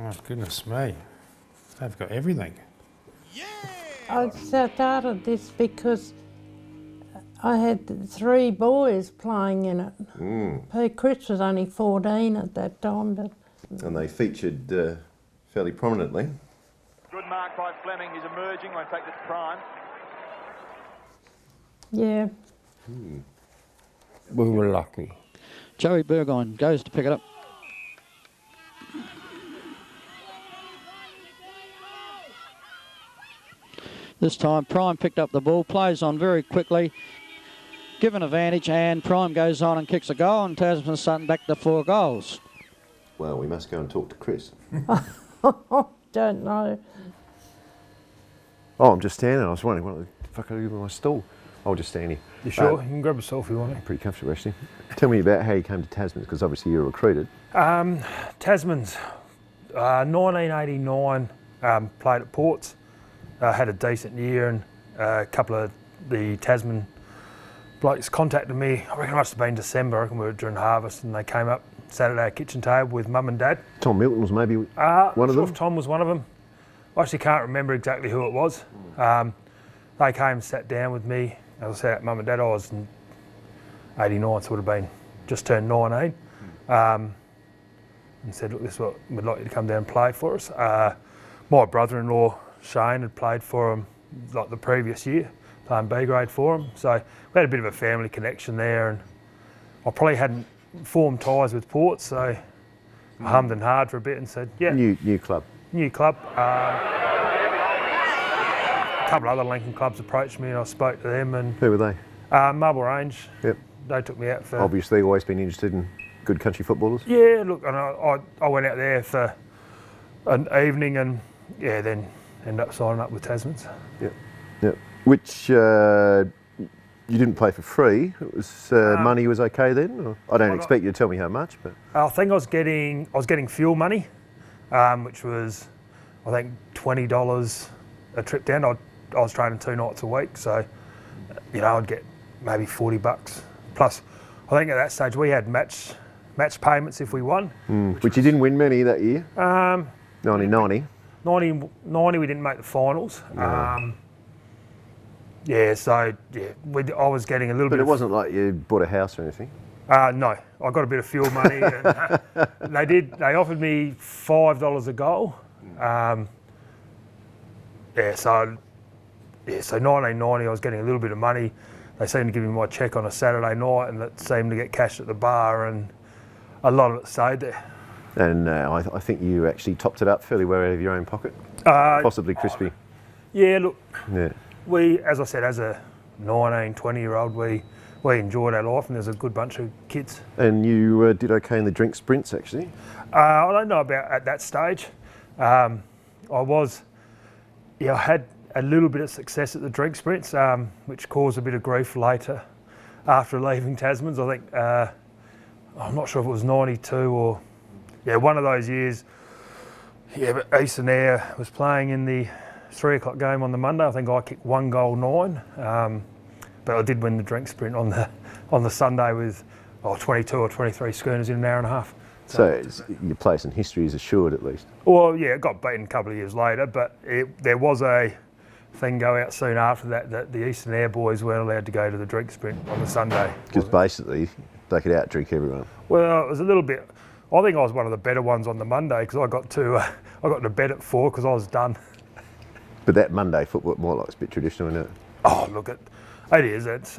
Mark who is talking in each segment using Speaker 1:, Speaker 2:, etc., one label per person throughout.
Speaker 1: Oh, goodness me. They've got everything.
Speaker 2: I started this because I had 3 boys playing in it. Chris was only 14 at that time. But
Speaker 3: And they featured fairly prominently.
Speaker 4: Good mark by Fleming. He's emerging. In fact, it's prime.
Speaker 2: yeah,
Speaker 5: We were lucky.
Speaker 6: Joey Burgoyne goes to pick it up. This time Prime picked up the ball, plays on very quickly, given advantage, and Prime goes on and kicks a goal, and Tasman's starting back to 4 goals.
Speaker 3: Well, we must go and talk to Chris.
Speaker 2: don't know.
Speaker 3: Oh, I'm just standing. I was wondering what the fuck I do with my stool. I'll just stand here.
Speaker 1: You sure? You can grab a selfie if you want to.
Speaker 3: Pretty comfortable, actually. Tell me about how you came to Tasmans, because obviously you were recruited.
Speaker 1: Tasmans, 1989, played at Ports. Had a decent year, and a couple of the Tasman blokes contacted me. I reckon it must have been December. I reckon we were during harvest, and they came up Saturday at kitchen table with Mum and Dad.
Speaker 3: Tom Milton was maybe one of them?
Speaker 1: Tom was one of them. I actually can't remember exactly who it was. They came and sat down with me. As I said, at Mum and Dad, I was in 89, so would have been just turned 19. And said, look, this is what we'd like you to come down and play for us. My brother-in-law, Shane, had played for him like the previous year, playing B grade for him. So we had a bit of a family connection there, and I probably hadn't formed ties with Port, so I hummed and hard for a bit and said, yeah.
Speaker 3: New club.
Speaker 1: New club. A couple of other Lincoln clubs approached me and I spoke to them. And
Speaker 3: Who were they?
Speaker 1: Marble Range.
Speaker 3: Yep.
Speaker 1: They took me out for...
Speaker 3: Obviously always been interested in good country footballers.
Speaker 1: Yeah, look, and I went out there for an evening and, yeah, then ended up signing up with Tasmans.
Speaker 3: Yep. Yep. Which you didn't play for free. It was money was okay then. Or? I don't expect you to tell me how much, but
Speaker 1: I think I was getting fuel money, which was I think $20 a trip down. I was training 2 nights a week, so you know I'd get maybe $40. Plus, I think at that stage we had match payments if we won.
Speaker 3: Which you didn't win many that year.
Speaker 1: 1990. 90 we didn't make the finals.
Speaker 3: No.
Speaker 1: Yeah, so yeah, I was getting a little bit.
Speaker 3: But it wasn't like you bought a house or anything.
Speaker 1: No, I got a bit of fuel money. And, they offered me $5 a goal. So 1990 I was getting a little bit of money. They seemed to give me my cheque on a Saturday night, and it seemed to get cashed at the bar, and a lot of it stayed there.
Speaker 3: And I think you actually topped it up fairly well out of your own pocket. Possibly crispy.
Speaker 1: Yeah, look.
Speaker 3: Yeah.
Speaker 1: We, as I said, as a 19, 20-year-old, we enjoyed our life, and there's a good bunch of kids.
Speaker 3: And you did okay in the drink sprints, actually?
Speaker 1: I don't know about at that stage. I had a little bit of success at the drink sprints, which caused a bit of grief later after leaving Tasmans. I think, I'm not sure if it was 92 or, yeah, one of those years. Yeah, but Eastern Air was playing in the 3 o'clock game on the Monday. I think I kicked 1 goal 9, but I did win the drink sprint on the Sunday with 22 or 23 schooners in an hour and a half.
Speaker 3: So your place in history is assured at least.
Speaker 1: Well, yeah, it got beaten a couple of years later, but there was a thing go out soon after that the Eastern Air boys weren't allowed to go to the drink sprint on the Sunday.
Speaker 3: Because basically they could out-drink everyone.
Speaker 1: Well, it was a little bit. I think I was one of the better ones on the Monday because I got to bed at 4 because I was done.
Speaker 3: But that Monday football, more like it's a bit traditional, isn't it?
Speaker 1: Oh, look, it is. It's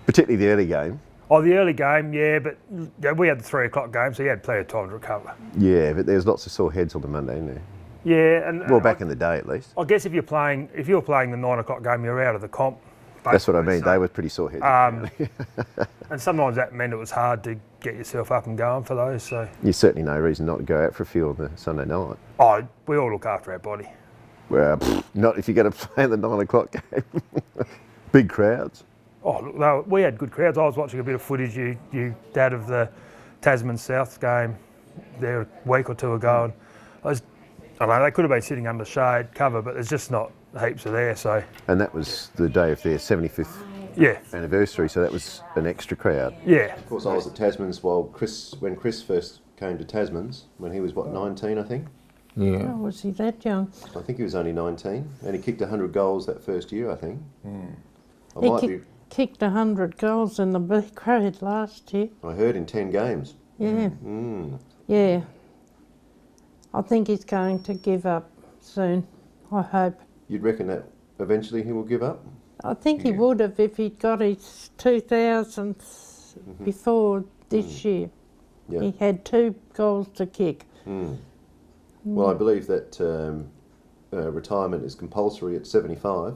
Speaker 3: particularly the early game.
Speaker 1: Oh, the early game, yeah, but we had the 3 o'clock game, so you had plenty of time to recover.
Speaker 3: Yeah, but there's lots of sore heads on the Monday, isn't there?
Speaker 1: Yeah, and
Speaker 3: well, back in the day at least.
Speaker 1: I guess if you were playing the 9 o'clock game, you're out of the comp.
Speaker 3: That's what I mean. So, they were pretty sore heads.
Speaker 1: And sometimes that meant it was hard to get yourself up and going for those. So
Speaker 3: there's certainly no reason not to go out for a few on the Sunday night.
Speaker 1: Oh, we all look after our body.
Speaker 3: Well, not if you're going to play the 9 o'clock game. Big crowds.
Speaker 1: Oh, look, we had good crowds. I was watching a bit of footage you dad of the Tasman South game there a week or 2 ago, and I don't know, they could have been sitting under shade cover, but there's just not heaps of there. So.
Speaker 3: And that was the day of their 75th anniversary, so that was an extra crowd.
Speaker 1: Yeah.
Speaker 3: Of course, I was at Tasmans when Chris first came to Tasmans, when he was, 19, I think?
Speaker 5: Yeah.
Speaker 2: Oh, was he that young?
Speaker 3: I think he was only 19, and he kicked 100 goals that first year, I think. I
Speaker 2: He
Speaker 3: might be.
Speaker 2: kicked 100 goals in the B grade last year.
Speaker 3: I heard in 10 games.
Speaker 2: Yeah. Yeah. I think he's going to give up soon, I hope.
Speaker 3: You'd reckon that eventually he will give up?
Speaker 2: I think he would have if he'd got his 2000s before this year.
Speaker 3: Yeah.
Speaker 2: He had 2 goals to kick.
Speaker 3: Well, I believe that retirement is compulsory at 75.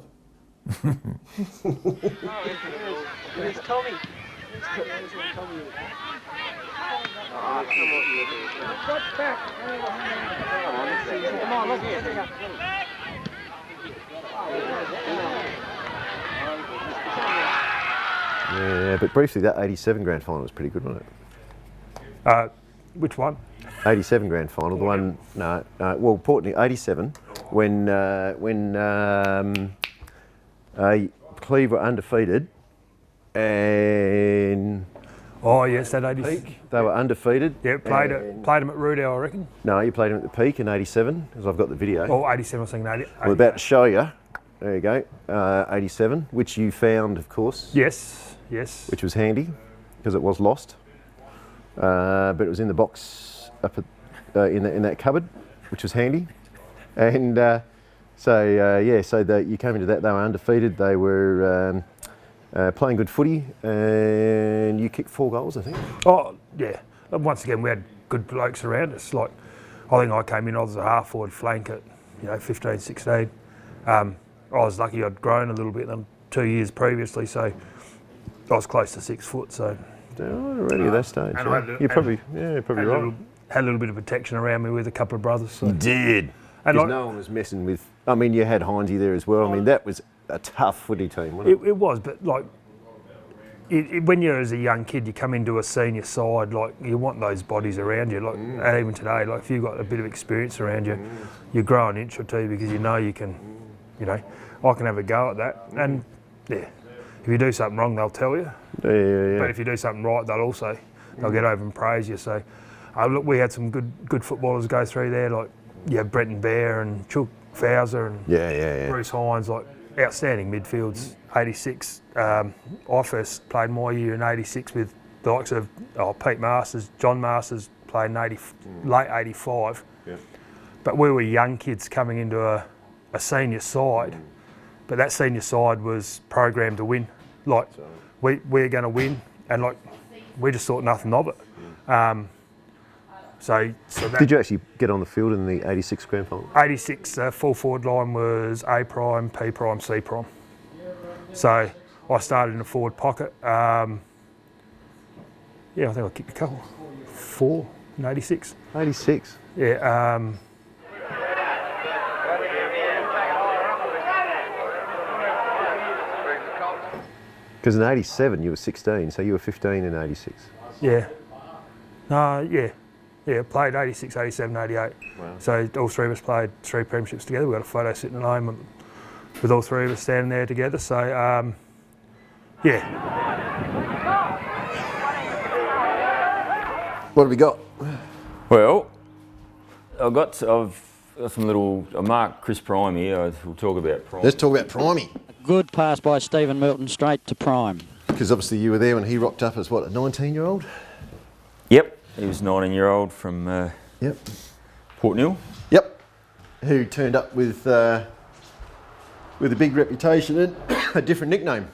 Speaker 3: Yeah, but briefly, that 87 grand final was pretty good, wasn't it?
Speaker 1: Which one?
Speaker 3: 87 grand final, the one, well, Port Neill, 87, when Cleve were undefeated, and
Speaker 1: Oh yes, that 80.
Speaker 3: they were undefeated.
Speaker 1: Yeah, played them at Rudell, I reckon.
Speaker 3: No, you played them at the peak in 87, because I've got the video.
Speaker 1: Oh, 87, I was thinking 80.
Speaker 3: We're about to show you. There you go, 87, which you found, of course.
Speaker 1: Yes, yes.
Speaker 3: Which was handy, because it was lost. But it was in the box up at, in that cupboard, which was handy. And so you came into that, they were undefeated, they were playing good footy, and you kicked 4 goals, I think.
Speaker 1: Oh, yeah. Once again, we had good blokes around us. Like, I think I came in, I was a half-forward flank at, 15, 16. I was lucky I'd grown a little bit in 2 years previously, so I was close to 6 foot, so...
Speaker 3: already at that stage.
Speaker 1: And
Speaker 3: Yeah. You're probably right.
Speaker 1: Had a little bit of protection around me with a couple of brothers. So.
Speaker 3: You did.
Speaker 1: And
Speaker 3: Because no one was messing with... I mean, you had Heinzie there as well. I mean, that was a tough footy team, wasn't it?
Speaker 1: It was, but like, when you're as a young kid, you come into a senior side, like, you want those bodies around you. Like, and even today, like, if you've got a bit of experience around you, you grow an inch or two because you know you can, I can have a go at that. And, yeah, if you do something wrong, they'll tell you.
Speaker 3: Yeah.
Speaker 1: But if you do something right, they'll get over and praise you. So, look, we had some good footballers go through there, like, Brenton Bear and Chook Fowler and Bruce Hines, like, outstanding midfields. 86. I first played my year in 86 with the likes of Pete Masters, John Masters played in late 85. Yeah. But we were young kids coming into a senior side, but that senior side was programmed to win. Like, we're going to win, and like, we just thought nothing of it. So that,
Speaker 3: did you actually get on the field in the 86 grand final? 86,
Speaker 1: full forward line was A prime, P prime, C prime. So I started in the forward pocket. I think I kicked a couple. 4 in 86.
Speaker 3: 86?
Speaker 1: Yeah.
Speaker 3: Because in 87 you were 16, so you were 15 in 86.
Speaker 1: Yeah. Yeah, played 86, 87, 88. Wow. So all 3 of us played 3 premierships together. We've got a photo sitting at home with all 3 of us standing there together. So, yeah.
Speaker 3: What have we got?
Speaker 5: Well, I've got some little... I marked Chris Prime here. We'll talk about Prime.
Speaker 3: Let's talk about Primey.
Speaker 6: Good pass by Stephen Milton straight to Prime.
Speaker 3: Because obviously you were there when he rocked up as, what, a 19-year-old?
Speaker 5: Yep. He was a 19-year-old from Port Neill. Yep.
Speaker 3: Who turned up with a big reputation and a different nickname.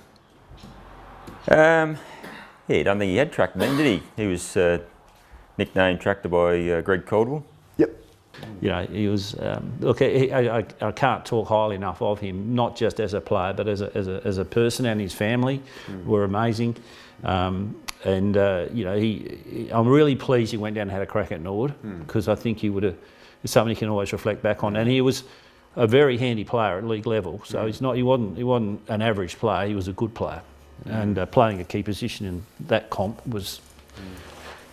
Speaker 5: I don't think he had Tractor then, did he? He was nicknamed Tractor by Greg Caldwell.
Speaker 3: Yep.
Speaker 7: He was. Look, I can't talk highly enough of him, not just as a player, but as a person, and his family were amazing. I'm really pleased he went down and had a crack at Norwood, because I think it's something you can always reflect back on. And he was a very handy player at league level, so he wasn't an average player. He was a good player, and playing a key position in that comp was,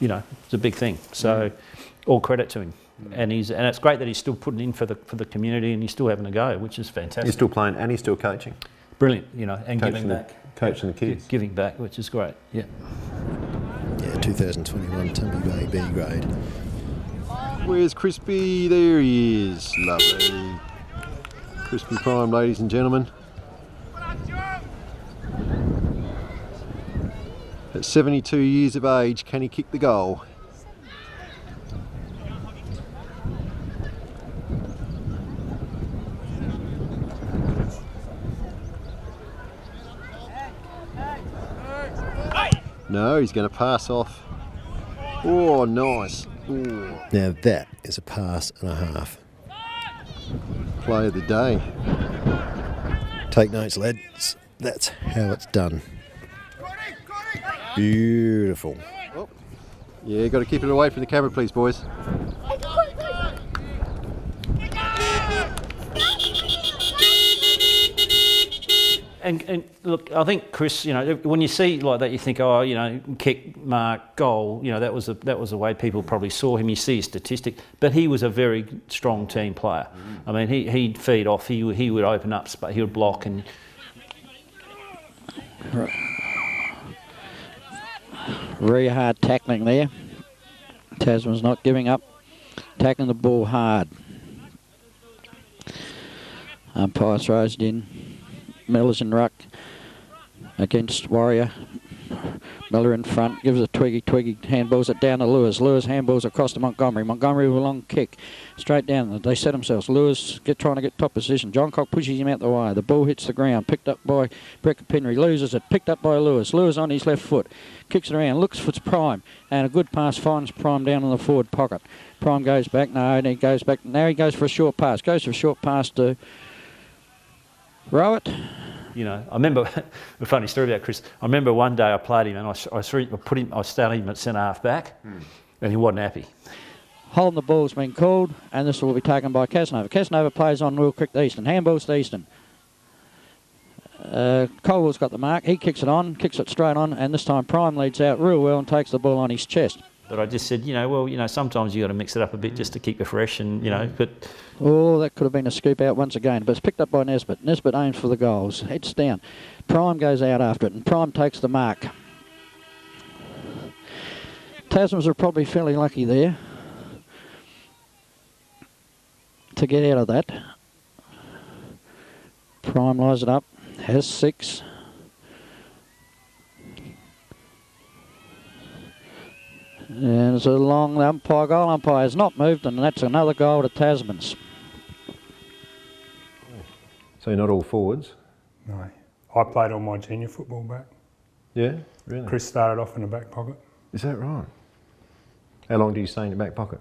Speaker 7: it's a big thing. So, all credit to him. And it's great that he's still putting in for the community, and he's still having a go, which is fantastic.
Speaker 3: He's still playing and he's still coaching.
Speaker 7: Brilliant, and giving back.
Speaker 3: Coaching the kids.
Speaker 7: Giving back, which is great, yeah.
Speaker 3: Yeah, 2021 Tumby Bay B grade. Where's Crispy? There he is. Lovely. Crispy Prime, ladies and gentlemen. At 72 years of age, can he kick the goal? No, he's going to pass off. Oh, nice. Ooh. Now that is a pass and a half. Play of the day. Take notes, lads. That's how it's done. Beautiful. Oh. Yeah, got to keep it away from the camera, please, boys.
Speaker 7: And look, I think Chris, you know, when you see like that, you think, oh, you know, kick, mark, goal. You know, that was the way people probably saw him. You see his statistic, but he was a very strong team player. I mean, he'd feed off. He would open up, but he would block and.
Speaker 6: Very hard tackling there. Tasman's not giving up, tackling the ball hard. Umpire throws it in. Miller's in ruck against Warrior. Miller in front, gives a Twiggy handballs it down to Lewis. Lewis handballs across to Montgomery. Montgomery with a long kick straight down. They set themselves. Lewis trying to get top position. John Cock pushes him out the way. The ball hits the ground, picked up by Brecker Penry. Loses it, picked up by Lewis. Lewis on his left foot, kicks it around, looks for Prime, and a good pass finds Prime down in the forward pocket. Prime goes back, no, and he goes back. Now he goes for a short pass. Goes for a short pass to Rowett.
Speaker 7: You know, I remember a funny story about Chris. I remember one day I played him and I started him at centre half back, and he wasn't happy.
Speaker 6: Holding the ball's been called, and this will be taken by Casanova. Casanova plays on real quick to Easton. Handballs to Easton. Colwell's got the mark. He kicks it straight on, and this time Prime leads out real well and takes the ball on his chest.
Speaker 7: But I just said, you know, well, you know, sometimes you got to mix it up a bit just to keep it fresh, and you know, but.
Speaker 6: Oh, that could have been a scoop out once again, but it's picked up by Nesbitt. Nesbitt aims for the goals, heads down. Prime goes out after it, and Prime takes the mark. Tasmans are probably fairly lucky there to get out of that. Prime lies it up, has 6. And it's a long umpire goal. Umpire has not moved, and that's another goal to Tasmans.
Speaker 3: So not all forwards?
Speaker 1: No. I played all my junior football back.
Speaker 3: Yeah, really?
Speaker 1: Chris started off in the back pocket.
Speaker 3: Is that right? How long do you stay in the back pocket?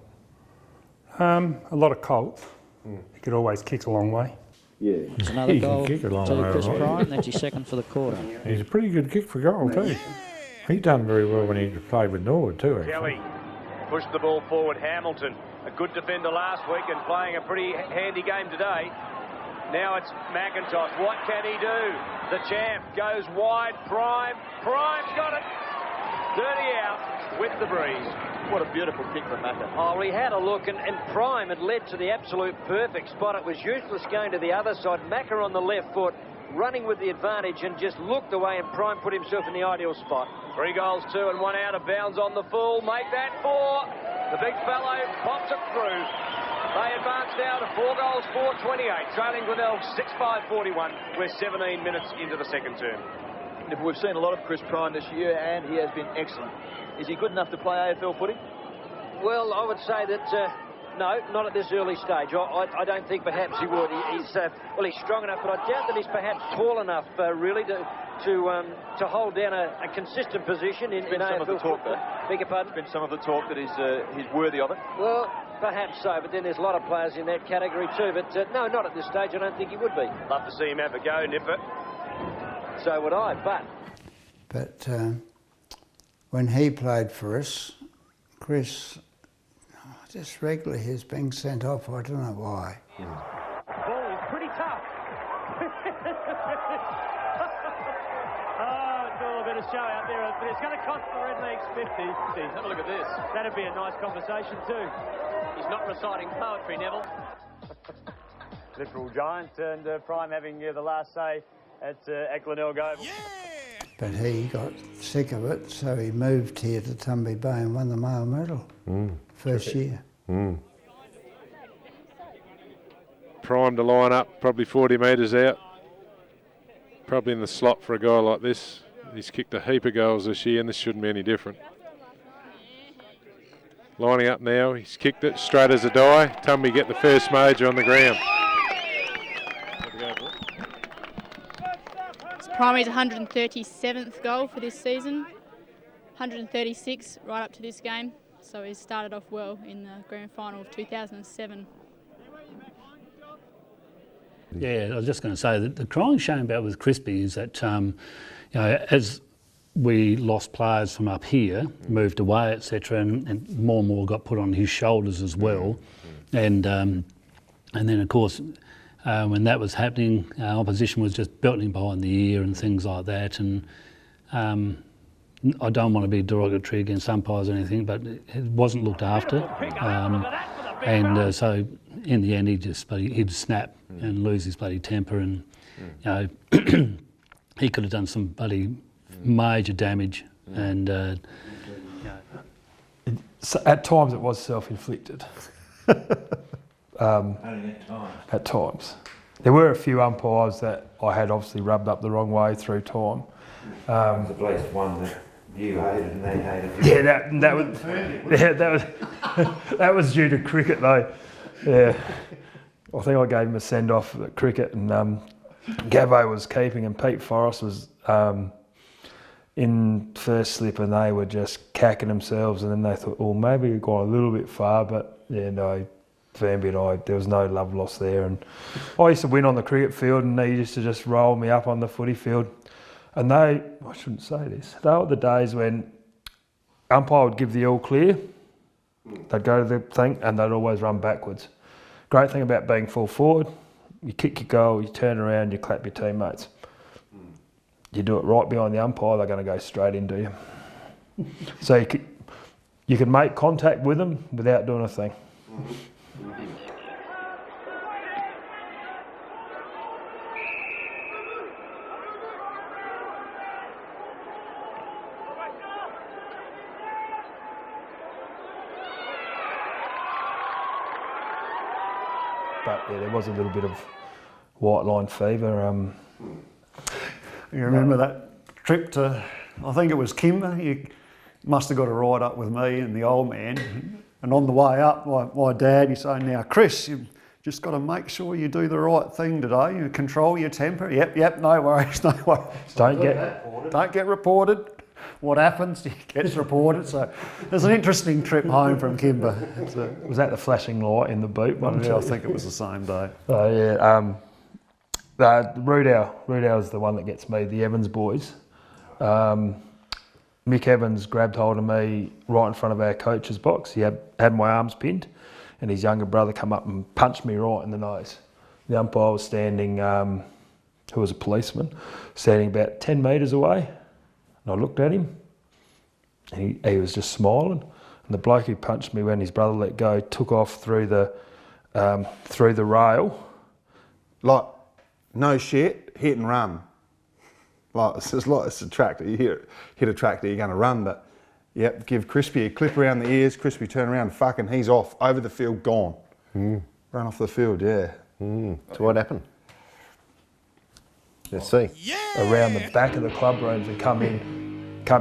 Speaker 1: A lot of Colts. He could always kick a long way.
Speaker 3: Yeah.
Speaker 6: It's another
Speaker 8: He
Speaker 6: goal
Speaker 8: can kick a long
Speaker 6: to
Speaker 8: way,
Speaker 6: Chris
Speaker 8: right?
Speaker 6: Prime. That's his second for the quarter.
Speaker 8: He's a pretty good kick for goal too. He done very well when he played with Norwood too, actually.
Speaker 4: Kelly pushed the ball forward. Hamilton, a good defender last week and playing a pretty handy game today. Now it's McIntosh. What can he do? The champ goes wide. Prime. Prime's got it. Dirty out with the breeze.
Speaker 9: What a beautiful kick from Macca.
Speaker 10: Oh, we had a look, and Prime had led to the absolute perfect spot. It was useless going to the other side. Macca on the left foot, running with the advantage, and just looked away, and Prime put himself in the ideal spot.
Speaker 4: 3 goals, 2 and 1 out of bounds on the full. Make that 4. The big fellow pops it through. They advance now to 4 goals, 4-28. Trailing Glenelg 6-5-41. We're 17 minutes into the second term.
Speaker 9: We've seen a lot of Chris Prime this year, and he has been excellent. Is he good enough to play AFL footy?
Speaker 10: Well, I would say that no, not at this early stage. I don't think perhaps he would. He's strong enough, but I doubt that he's perhaps tall enough really to hold down a consistent position in AFL football. Beg your pardon?
Speaker 9: There's been some of the talk that he's worthy of it.
Speaker 10: Well, perhaps so, but then there's a lot of players in that category too. But no, not at this stage. I don't think he would be.
Speaker 4: Love to see him have a go, Nipper.
Speaker 10: So would I, but
Speaker 11: when he played for us, Chris, just regularly he's being sent off. I don't know why.
Speaker 12: Ball is pretty tough. It's all a bit of show out there, but it's going to cost the Redlegs 50.
Speaker 9: Have a look at this.
Speaker 12: That'd be a nice conversation too.
Speaker 9: He's not reciting poetry, Neville.
Speaker 12: Literal giant, and Prime having the last say at Glenelg Oval.
Speaker 11: But he got sick of it, so he moved here to Tumby Bay and won the male medal first year.
Speaker 13: primed to line up, probably 40 metres out. Probably in the slot for a guy like this. He's kicked a heap of goals this year, and this shouldn't be any different. Lining up now, he's kicked it straight as a die. Tumby get the first major on the ground.
Speaker 14: It's Primary's 137th goal for this season, 136 right up to this game. So he started off well in the grand final of 2007.
Speaker 15: Yeah, I was just going to say that the crying shame about with Crispy is that, you know, as we lost players from up here, moved away, etc., and more and more got put on his shoulders as well. And then, of course, when that was happening, opposition was just belting him behind the ear and things like that. And I don't want to be derogatory against umpires or anything, but it wasn't looked after. So in the end, he'd snap and lose his bloody temper, and you know, he could have done some bloody major damage. And
Speaker 1: so at times it was self-inflicted. At times. There were a few umpires that I had obviously rubbed up the wrong way through time.
Speaker 16: At least one that you hated and they hated.
Speaker 1: Yeah, that was due to cricket though. Yeah, I think I gave him a send off at cricket, and Gavo was keeping, and Pete Forrest was in first slip, and they were just cacking themselves. And then they thought, well, maybe we've gone a little bit far, but yeah, no. Vanby and I, there was no love lost there, and I used to win on the cricket field, and he used to just roll me up on the footy field. And I shouldn't say this, they were the days when umpire would give the all clear, they'd go to the thing, and they'd always run backwards. Great thing about being full forward, you kick your goal, you turn around, you clap your teammates. You do it right behind the umpire, they're going to go straight into you. So you can make contact with them without doing a thing. But yeah, there was a little bit of white line fever.
Speaker 17: You remember that trip to, I think it was Kimber? You must have got a ride up with me and the old man. And on the way up, my dad, he's saying, now, Chris, you've just got to make sure you do the right thing today. You control your temper. Yep, no worries, no worries.
Speaker 1: Don't get
Speaker 17: reported. What happens? It gets reported. So there's an interesting trip home from Kimber.
Speaker 1: Was that the flashing light in the boot one?
Speaker 17: Yeah, I think it was the same day.
Speaker 1: Rudow's the one that gets me, the Evans boys. Mick Evans grabbed hold of me right in front of our coach's box. He had my arms pinned, and his younger brother come up and punched me right in the nose. The umpire was standing, who was a policeman, standing about 10 metres away, and I looked at him, and he was just smiling. And the bloke who punched me when his brother let go took off through the rail.
Speaker 18: Like, no shit, hit and run. Like it's a tractor. You hit a tractor, you're going to run, but yep, give Crispy a clip around the ears. Crispy turn around, fucking, he's off over the field, gone. Run off the field, yeah.
Speaker 3: So what happened? Let's see.
Speaker 1: Around the back of the club rooms and come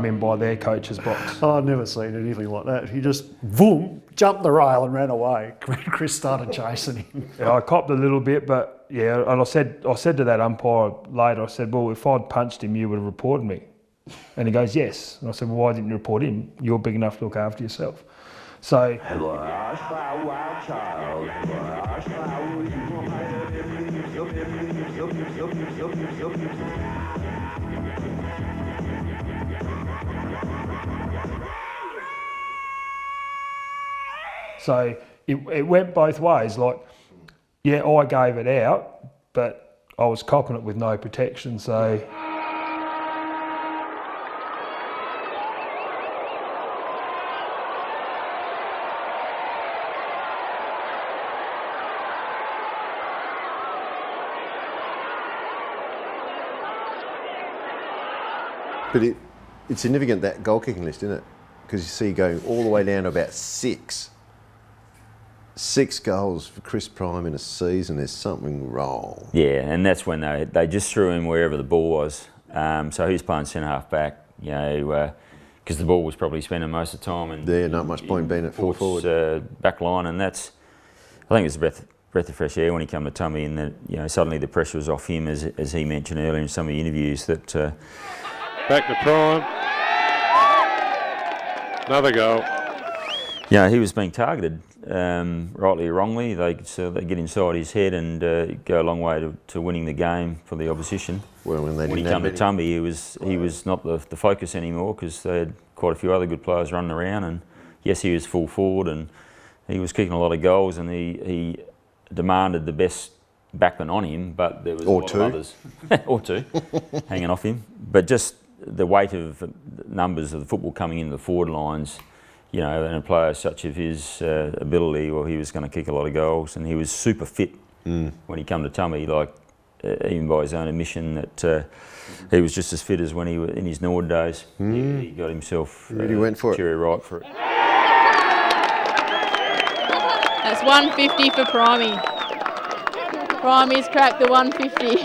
Speaker 1: in by their coach's box.
Speaker 17: Oh, I've never seen anything like that. He just, boom, jumped the rail and ran away. Chris started chasing him.
Speaker 1: Yeah, I copped a little bit, but yeah, and I said to that umpire later, I said, well, if I'd punched him, you would have reported me. And he goes, yes. And I said, well, why didn't you report him? You're big enough to look after yourself. So... So it went both ways. Like, yeah, I gave it out, but I was copping it with no protection. So
Speaker 3: but it's significant, that goal kicking list, isn't it? Because you see going all the way down to about 6 6 goals for Chris Prime in a season, there's something wrong.
Speaker 5: Yeah, and that's when they just threw him wherever the ball was. So he was playing centre half back, you know, because the ball was probably spending most of the time. And
Speaker 3: yeah, not much point being at full forward.
Speaker 5: Back line, and that's, I think it was a breath of fresh air when he came to Tumby, and that, you know, suddenly the pressure was off him, as he mentioned earlier in some of the interviews. That
Speaker 13: back to Prime, another goal.
Speaker 5: Yeah, he was being targeted, rightly or wrongly. They get inside his head and go a long way to winning the game for the opposition.
Speaker 3: Well, when
Speaker 5: he came to Tumby, he was not the focus anymore, because they had quite a few other good players running around. And yes, he was full forward and he was kicking a lot of goals, and he demanded the best backman on him, but there was a lot of others, or two, hanging off him. But just the weight of numbers of the football coming into the forward lines. You know, and a player such of his ability, well, he was going to kick a lot of goals, and he was super fit when he came to Tumby. Like, even by his own admission, that he was just as fit as when he was in his Norwood days. He got himself
Speaker 3: really went for
Speaker 5: cherry ripe for it.
Speaker 14: That's 150 for Primey. Primey's cracked the 150.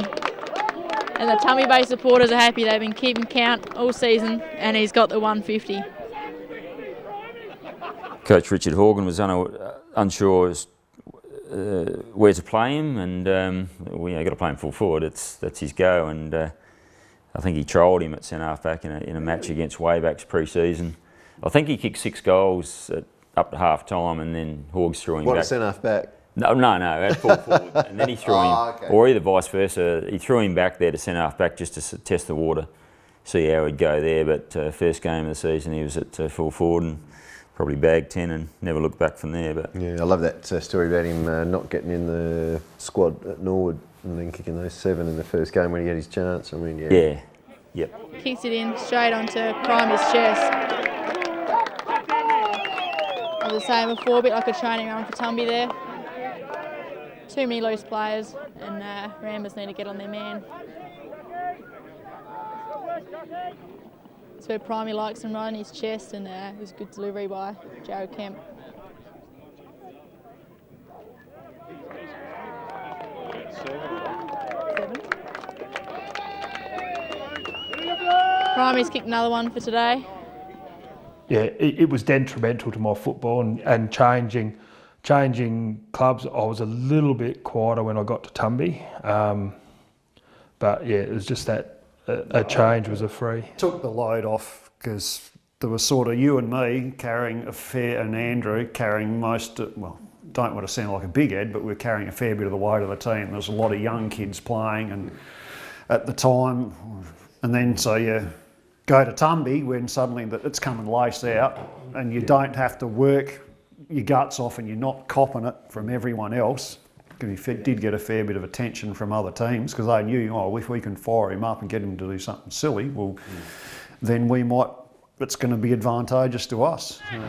Speaker 14: And the Tumby Bay supporters are happy. They've been keeping count all season, and he's got the 150.
Speaker 5: Coach Richard Horgan was unsure as where to play him, and we got to play him full forward. That's his go, and I think he trialled him at centre half back in a match against Waybacks pre-season. I think he kicked 6 goals up to half time, and then Horgs threw him back.
Speaker 3: What, centre half back?
Speaker 5: No, at full forward, and then he threw him, or either vice versa. He threw him back there to centre half back just to test the water, see how he'd go there. But first game of the season, he was at full forward and probably bagged 10 and never looked back from there. But
Speaker 3: yeah, I love that story about him not getting in the squad at Norwood and then kicking those 7 in the first game when he had his chance. I mean,
Speaker 5: yeah. Yep.
Speaker 14: Kicks it in straight onto Primey's chest. As I was saying before, a bit like a training run for Tumby there. Too many loose players, and Ramblers need to get on their man. That's where Primey likes him right in his chest, and it was a good delivery by Jared Kemp. Primey's kicked another one for today.
Speaker 1: Yeah, it was detrimental to my football and changing clubs. I was a little bit quieter when I got to Tumby, but yeah, it was just that a change was a free.
Speaker 17: Took the load off, because there was sort of you and me carrying and Andrew carrying most of, well, don't want to sound like a big head, but we're carrying a fair bit of the weight of the team. There's a lot of young kids playing, and at the time, and then so you go to Tumby when suddenly it's coming laced out, and you don't have to work your guts off, and you're not copping it from everyone else. Because he did get a fair bit of attention from other teams, because they knew, oh, if we can fire him up and get him to do something silly, well, then it's going to be advantageous to us.
Speaker 4: Come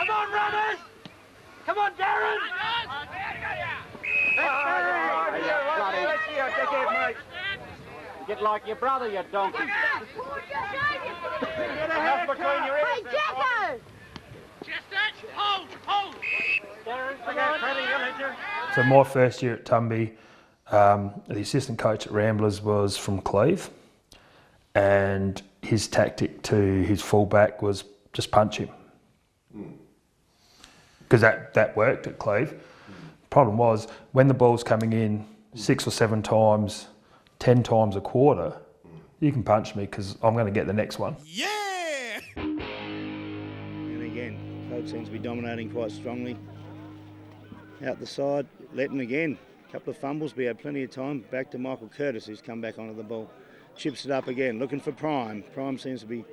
Speaker 4: on, runners! Come on, Darren! Get like your brother, you donkey. Get a hand between your ears. Hey, Jacko! Hold!
Speaker 1: So my first year at Tumby, the assistant coach at Ramblers was from Cleve, and his tactic to his fullback was just punch him. Because that worked at Cleve. Problem was, when the ball's coming in 6 or 7 times, 10 times a quarter, you can punch me because I'm going to get the next one.
Speaker 19: Yeah! And again, Coach seems to be dominating quite strongly. Out the side, letting again. A couple of fumbles, but he had plenty of time. Back to Michael Curtis, who's come back onto the ball. Chips it up again, looking for Prime. Prime seems to be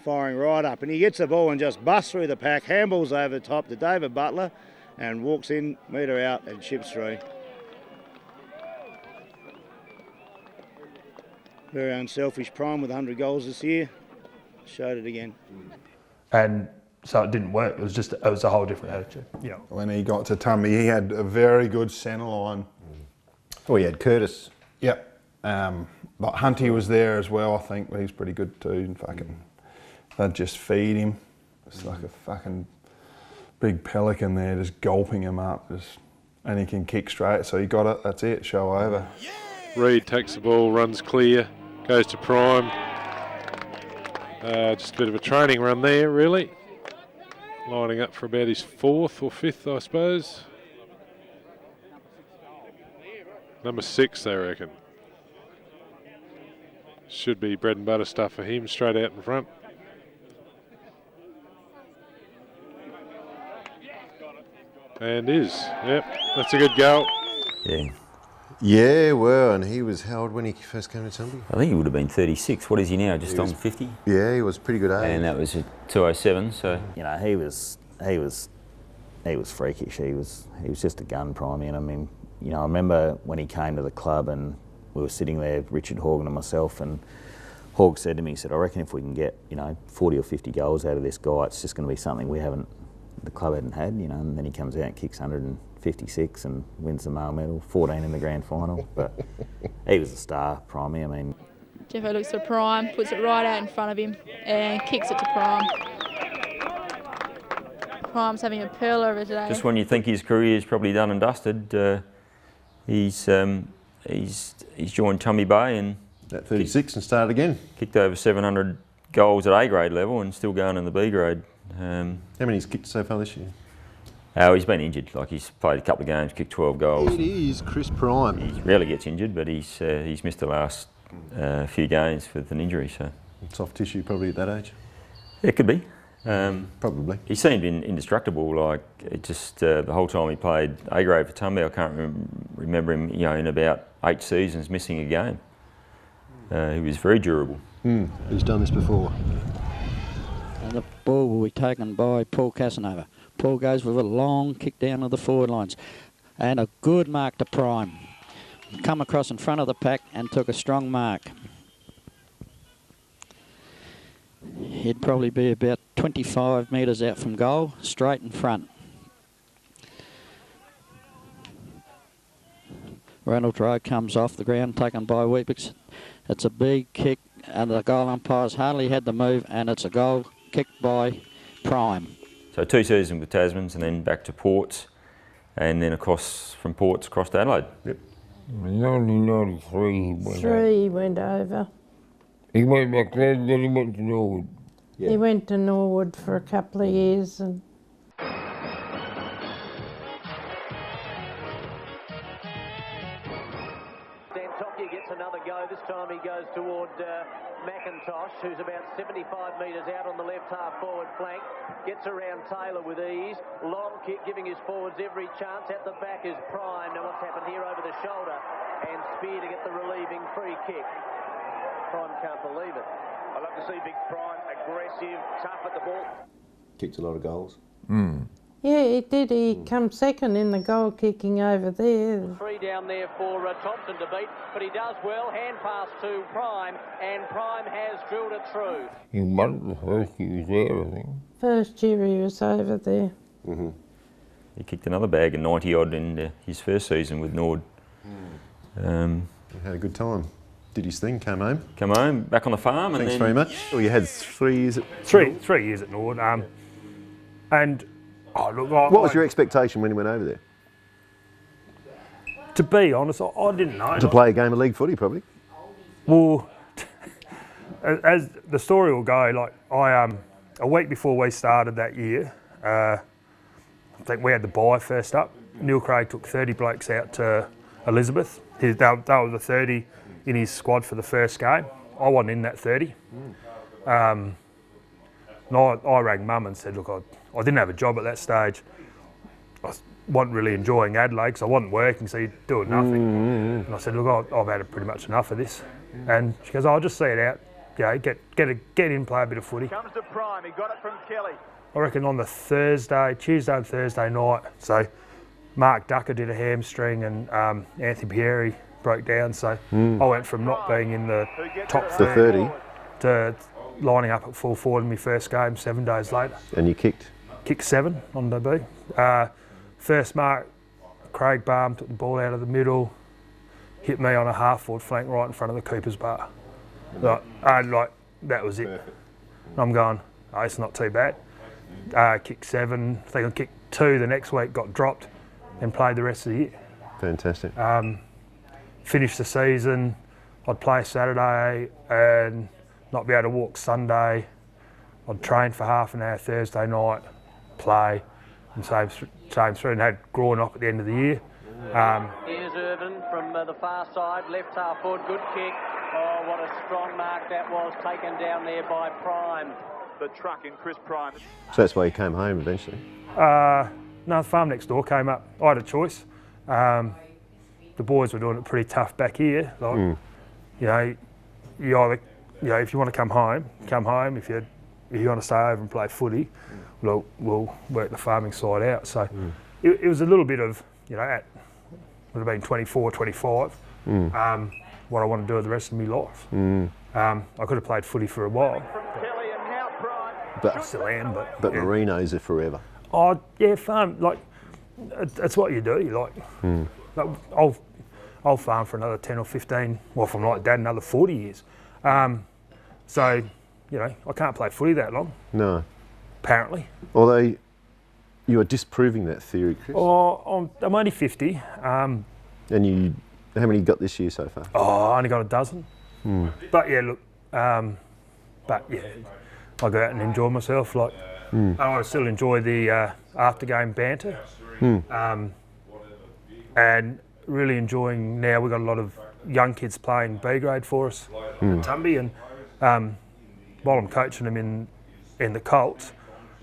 Speaker 19: firing right up, and he gets the ball and just busts through the pack, handballs over the top to David Butler, and walks in, metre out, and chips through. Very unselfish Prime with 100 goals this year. Showed it again.
Speaker 1: And so it didn't work. It was a whole different attitude.
Speaker 17: Yeah.
Speaker 18: When he got to Tumby, he had a very good centre line.
Speaker 3: Oh, he had Curtis.
Speaker 18: Yep. But Hunty was there as well, I think. He's pretty good too. And fucking they'd just feed him. It's like a fucking big pelican there, just gulping him up, and he can kick straight. So he got it. That's it. Show over.
Speaker 13: Reed takes the ball, runs clear, goes to prime. Just a bit of a training run there, really. Lining up for about his 4th or 5th, I suppose. Number 6, they reckon. Should be bread and butter stuff for him, straight out in front. And is. Yep, that's a good goal.
Speaker 5: Yeah.
Speaker 3: Yeah, well, and he was how old when he first came to Tumby?
Speaker 5: I think he would have been 36. What is he now? Just on 50?
Speaker 3: Yeah, he was pretty good age.
Speaker 5: And that was at 207. So
Speaker 20: you know, he was freakish. He was just a gun, Primey. And I mean, you know, I remember when he came to the club and we were sitting there, Richard Horgan and myself, and Hog said to me, he said, I reckon if we can get, you know, 40 or 50 goals out of this guy, it's just going to be something the club hadn't had, you know. And then he comes out and kicks 156 and wins the male medal, 14 in the grand final. But he was a star, Primey. I mean,
Speaker 14: Jeffo looks for Prime, puts it right out in front of him and kicks it to Prime. Prime's having a pearler of it today.
Speaker 5: just when you think his career is probably done and dusted, he's joined Tumby Bay and
Speaker 3: at 36 and started again.
Speaker 5: Kicked over 700 goals at A grade level and still going in the B grade.
Speaker 3: How many he's kicked so far this year?
Speaker 5: Oh, he's been injured. Like, he's played a couple of games, kicked 12 goals.
Speaker 3: It is Chris Prime.
Speaker 5: He rarely gets injured, but he's missed the last few games with an injury. So
Speaker 3: soft tissue probably at that age.
Speaker 5: It could be.
Speaker 3: Probably.
Speaker 5: He seemed indestructible. Like, it just the whole time he played A grade for Tumby, I can't remember him, you know, in about 8 seasons missing a game. He was very durable.
Speaker 3: He's done this before.
Speaker 6: And the ball will be taken by Paul Casanova. Paul goes with a long kick down to the forward lines. And a good mark to Prime. Come across in front of the pack and took a strong mark. He'd probably be about 25 metres out from goal, straight in front. Reynolds Road comes off the ground, taken by Weepix. It's a big kick, and the goal umpire's hardly had the move, and it's a goal kicked by Prime.
Speaker 5: So 2 seasons with Tasmans and then back to Ports, and then from Ports across to Adelaide.
Speaker 3: Yep.
Speaker 21: In 1993
Speaker 2: he went over.
Speaker 21: He went back there, then he went to Norwood.
Speaker 2: Yeah. He went to Norwood for a couple of years. And
Speaker 4: This time he goes toward McIntosh, who's about 75 metres out on the left half forward flank. Gets around Taylor with ease. Long kick, giving his forwards every chance. At the back is Prime. Now what's happened here over the shoulder? And Spear to get the relieving free kick. Prime can't believe it. I love to see big Prime, aggressive, tough at the ball.
Speaker 3: Kicked a lot of goals.
Speaker 2: yeah, he did. He come second in the goal kicking over there.
Speaker 4: 3 down there for Thompson to beat, but he does well. Hand pass to Prime, and Prime has drilled it through.
Speaker 21: He won the first he was there, I think.
Speaker 2: First year he was over there.
Speaker 5: He kicked another bag of 90 odd in his first season with Nord.
Speaker 3: He had a good time. Did his thing, came home,
Speaker 5: back on the farm.
Speaker 3: Thanks
Speaker 5: and then
Speaker 3: very much. Well, you had 3 years at...
Speaker 1: 3 years at Nord. And, oh, look,
Speaker 3: what was your expectation when you went over there?
Speaker 1: To be honest, I didn't know.
Speaker 3: To play a game of league footy, probably.
Speaker 1: Well, as the story will go, like, a week before we started that year, I think we had the bye first up. Neil Craig took 30 blokes out to Elizabeth. That was the 30 in his squad for the first game. I wasn't in that 30. And I rang Mum and said, look, I didn't have a job at that stage. I wasn't really enjoying Adelaide because I wasn't working, so you're doing nothing. And I said, look, I've had pretty much enough of this. And she goes, I'll just see it out. You know, get in, play a bit of footy.
Speaker 9: Comes to Prime, he got it from Kelly.
Speaker 1: I reckon on the Tuesday and Thursday night, so Mark Ducker did a hamstring and Anthony Pieri broke down, so I went from not being in the top 30 to lining up at full forward in my first game 7 days later.
Speaker 3: And you kicked?
Speaker 1: Kicked 7 on debut. First mark, Craig Barham took the ball out of the middle, hit me on a half forward flank right in front of the keeper's bar. That was it. And I'm going, oh, it's not too bad. Kicked 7, I think I kicked 2 the next week, got dropped, and played the rest of the year.
Speaker 3: Fantastic.
Speaker 1: Finished the season, I'd play Saturday and not be able to walk Sunday. I'd train for half an hour Thursday night, play, and same through, and had grown up at the end of the year.
Speaker 4: Here's Irvin from the far side, left half forward, good kick. Oh, what a strong mark that was, taken down there by Prime.
Speaker 9: The truck in Chris Prime.
Speaker 3: So that's why you came home eventually?
Speaker 1: No, the farm next door came up. I had a choice. The boys were doing it pretty tough back here. Like, you know, you either, you know, if you want to come home, come home. If you want to stay over and play footy, we'll work the farming side out. So it was a little bit of, you know, would have been 24, 25. What I want to do with the rest of my life. I could have played footy for a while. But I still am,
Speaker 3: but
Speaker 1: yeah.
Speaker 3: Merinos are forever.
Speaker 1: Oh yeah, farm, like that's what you do. Like, I'll farm for another 10 or 15. Well, if I'm like Dad, another 40 years. So, you know, I can't play footy that long.
Speaker 3: No.
Speaker 1: Apparently.
Speaker 3: Although you are disproving that theory, Chris.
Speaker 1: Oh, I'm only 50.
Speaker 3: And you, how many you got this year so far?
Speaker 1: Oh, I only got a dozen. But yeah, look, but yeah, I go out and enjoy myself. Like, I still enjoy the after game banter, and really enjoying now. We've got a lot of young kids playing B grade for us in Tumby, and while I'm coaching them in the Colts,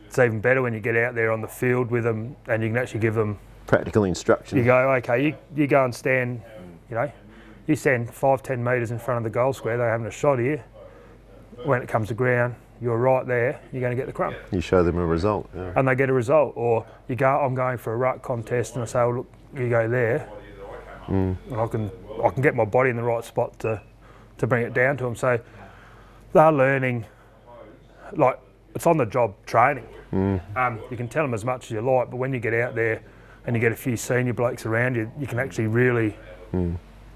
Speaker 1: it's even better when you get out there on the field with them and you can actually give them
Speaker 3: practical instruction.
Speaker 1: You go, okay, you go and stand, you know, you stand 5-10 metres in front of the goal square. They're having a shot here. When it comes to ground, you're right there, you're going to get the crumb.
Speaker 3: You show them a result. Yeah.
Speaker 1: And they get a result. Or you go, I'm going for a ruck contest, and I say, well, look, you go there, and I can get my body in the right spot to bring it down to them. So they're learning, like, it's on the job training. You can tell them as much as you like, but when you get out there and you get a few senior blokes around you, you can actually really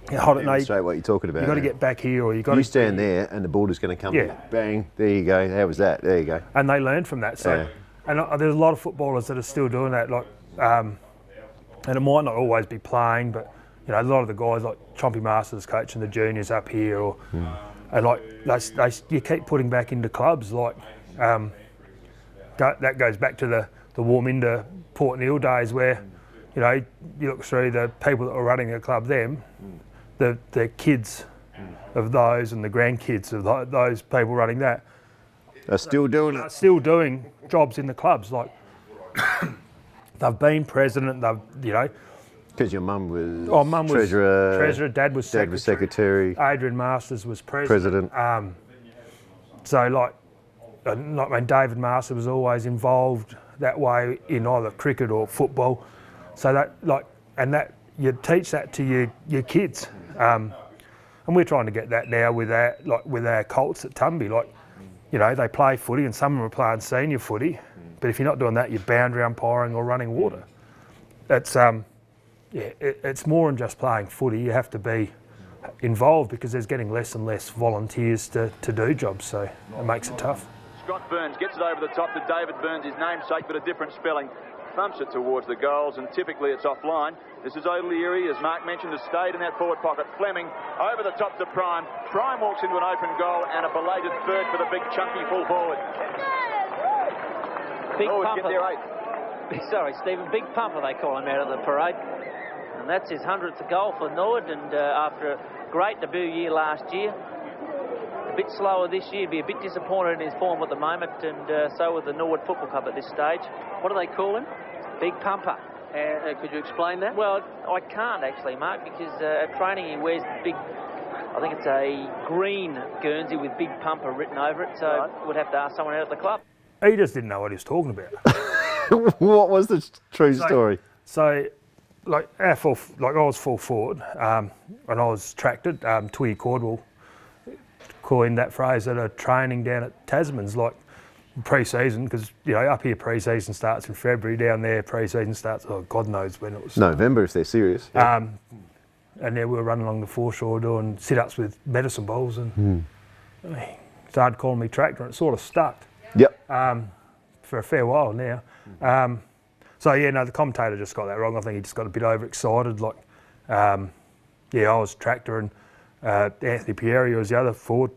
Speaker 3: demonstrate what you're talking about.
Speaker 1: You've got to get back here, or you've got to
Speaker 3: stand there, and the border's going to come. Yeah. Bang! There you go. How was that? There you go.
Speaker 1: And they learn from that. So, and there's a lot of footballers that are still doing that. Like, and it might not always be playing, but you know, a lot of the guys like Chompy Masters coaching the juniors up here, or and like you keep putting back into clubs. Like that goes back to the warm into Port Neill days where, you know, you look through the people that are running the club, the kids of those and the grandkids of those people running that
Speaker 3: are still doing it.
Speaker 1: Still doing jobs in the clubs. Like they've been president. They've, you know,
Speaker 3: because your mum was treasurer.
Speaker 1: Dad was
Speaker 3: secretary.
Speaker 1: Adrian Masters was president. So like, I mean, David Master was always involved that way in either cricket or football. So that, like, and that you teach that to your kids, and we're trying to get that now with our Colts at Tumby. Like, you know, they play footy, and some of them are playing senior footy. But if you're not doing that, you're boundary umpiring or running water. It's it's more than just playing footy. You have to be involved because there's getting less and less volunteers to do jobs. So it makes it tough.
Speaker 9: Scott Burns gets it over the top to David Burns, his namesake, but a different spelling. Thumps it towards the goals, and typically it's offline. This is O'Leary, as Mark mentioned, has stayed in that forward pocket. Fleming over the top to Prime. Prime walks into an open goal, and a belated third for the big chunky full forward.
Speaker 10: Big
Speaker 9: Norwood get
Speaker 10: pumper.
Speaker 9: there 8.
Speaker 10: Sorry, Stephen. Big pumper, they call him out of the parade. And that's his 100th goal for Norwood, and after a great debut year last year. A bit slower this year, be a bit disappointed in his form at the moment, and so with the Norwood Football Club at this stage. What do they call him? Big pumper.
Speaker 4: Could you explain that?
Speaker 10: Well, I can't actually, Mark, because at training he wears big, I think it's a green Guernsey with big pumper written over it, so we'd have to ask someone out at the club.
Speaker 1: He just didn't know what he was talking about.
Speaker 3: What was the true story?
Speaker 1: So, like I was full forward, and I was tracted. Twiggy Cordwell coined that phrase at a training down at Tasmans, like pre-season, because you know up here pre-season starts in February, down there pre-season starts, oh God knows when it was.
Speaker 3: November if they're serious. Yeah.
Speaker 1: And then we were running along the foreshore doing sit-ups with medicine balls, and started calling me Tractor, and it sort of stuck.
Speaker 3: Yep.
Speaker 1: For a fair while now. So yeah, no, the commentator just got that wrong. I think he just got a bit overexcited. Like, yeah, I was Tractor, and Anthony Pieri was the other forward,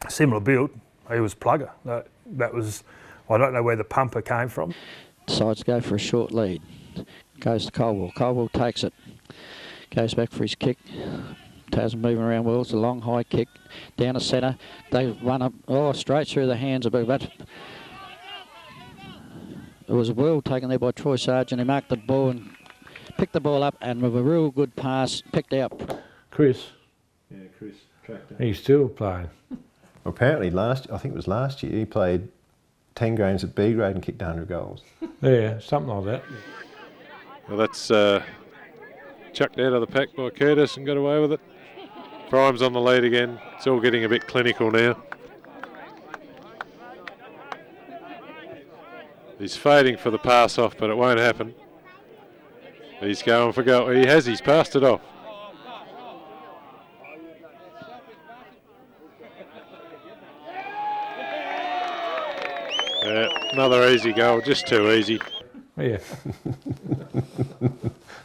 Speaker 1: similar build. He was Plugger. That was, I don't know where the pumper came from.
Speaker 6: Decides to go for a short lead. Goes to Colwell. Colwell takes it. Goes back for his kick. Tasman moving around well. It's a long high kick down the centre. They run up, straight through the hands of it. It was well taken there by Troy Sargent. He marked the ball and picked the ball up, and with a real good pass, picked out.
Speaker 8: Chris.
Speaker 7: Yeah, Chris, Tractor.
Speaker 8: He's still playing.
Speaker 3: Apparently I think it was last year, he played 10 games at B grade and kicked 100 goals.
Speaker 8: Yeah, something like that.
Speaker 13: Well, that's chucked out of the pack by Curtis and got away with it. Prime's on the lead again. It's all getting a bit clinical now. He's fading for the pass off, but it won't happen. He's going for goal. He's passed it off. Yeah, another easy goal, just too easy.
Speaker 8: Yeah.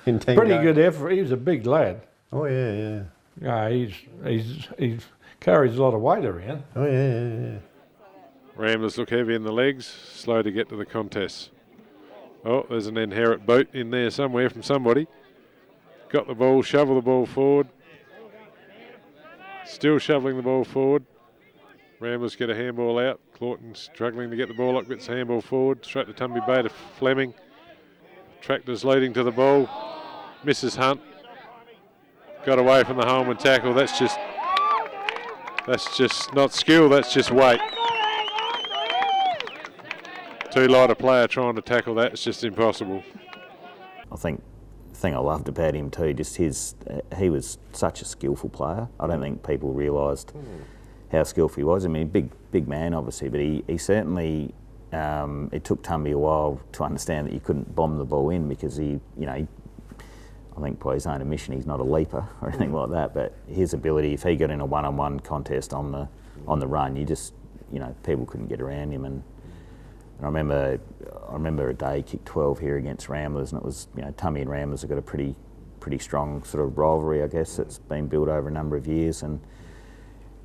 Speaker 3: Pretty
Speaker 8: good effort. He was a big lad.
Speaker 3: Oh yeah.
Speaker 8: Yeah, he carries a lot of weight around.
Speaker 3: Oh yeah.
Speaker 13: Ramblers look heavy in the legs, slow to get to the contest. Oh, there's an inherent boot in there somewhere from somebody. Got the ball, shovel the ball forward. Still shoveling the ball forward. Ramblers get a handball out. Clawton struggling to get the ball up, gets the handball forward. Straight to Tumby Bay to Fleming. Tractor's leading to the ball. Misses Hunt. Got away from the Holman tackle. That's just not skill, that's just weight. Too light a player trying to tackle that, it's just impossible.
Speaker 20: I think the thing I loved about him too, just he was such a skillful player. I don't think people realised how skillful he was. I mean, big man obviously, but he certainly, it took Tumby a while to understand that you couldn't bomb the ball in, because I think by his own admission he's not a leaper or anything like that, but his ability, if he got in a one-on-one contest on the run, people couldn't get around him. And I remember a day he kicked 12 here against Ramblers, and it was, Tumby and Ramblers have got a pretty strong sort of rivalry, I guess, that's been built over a number of years, and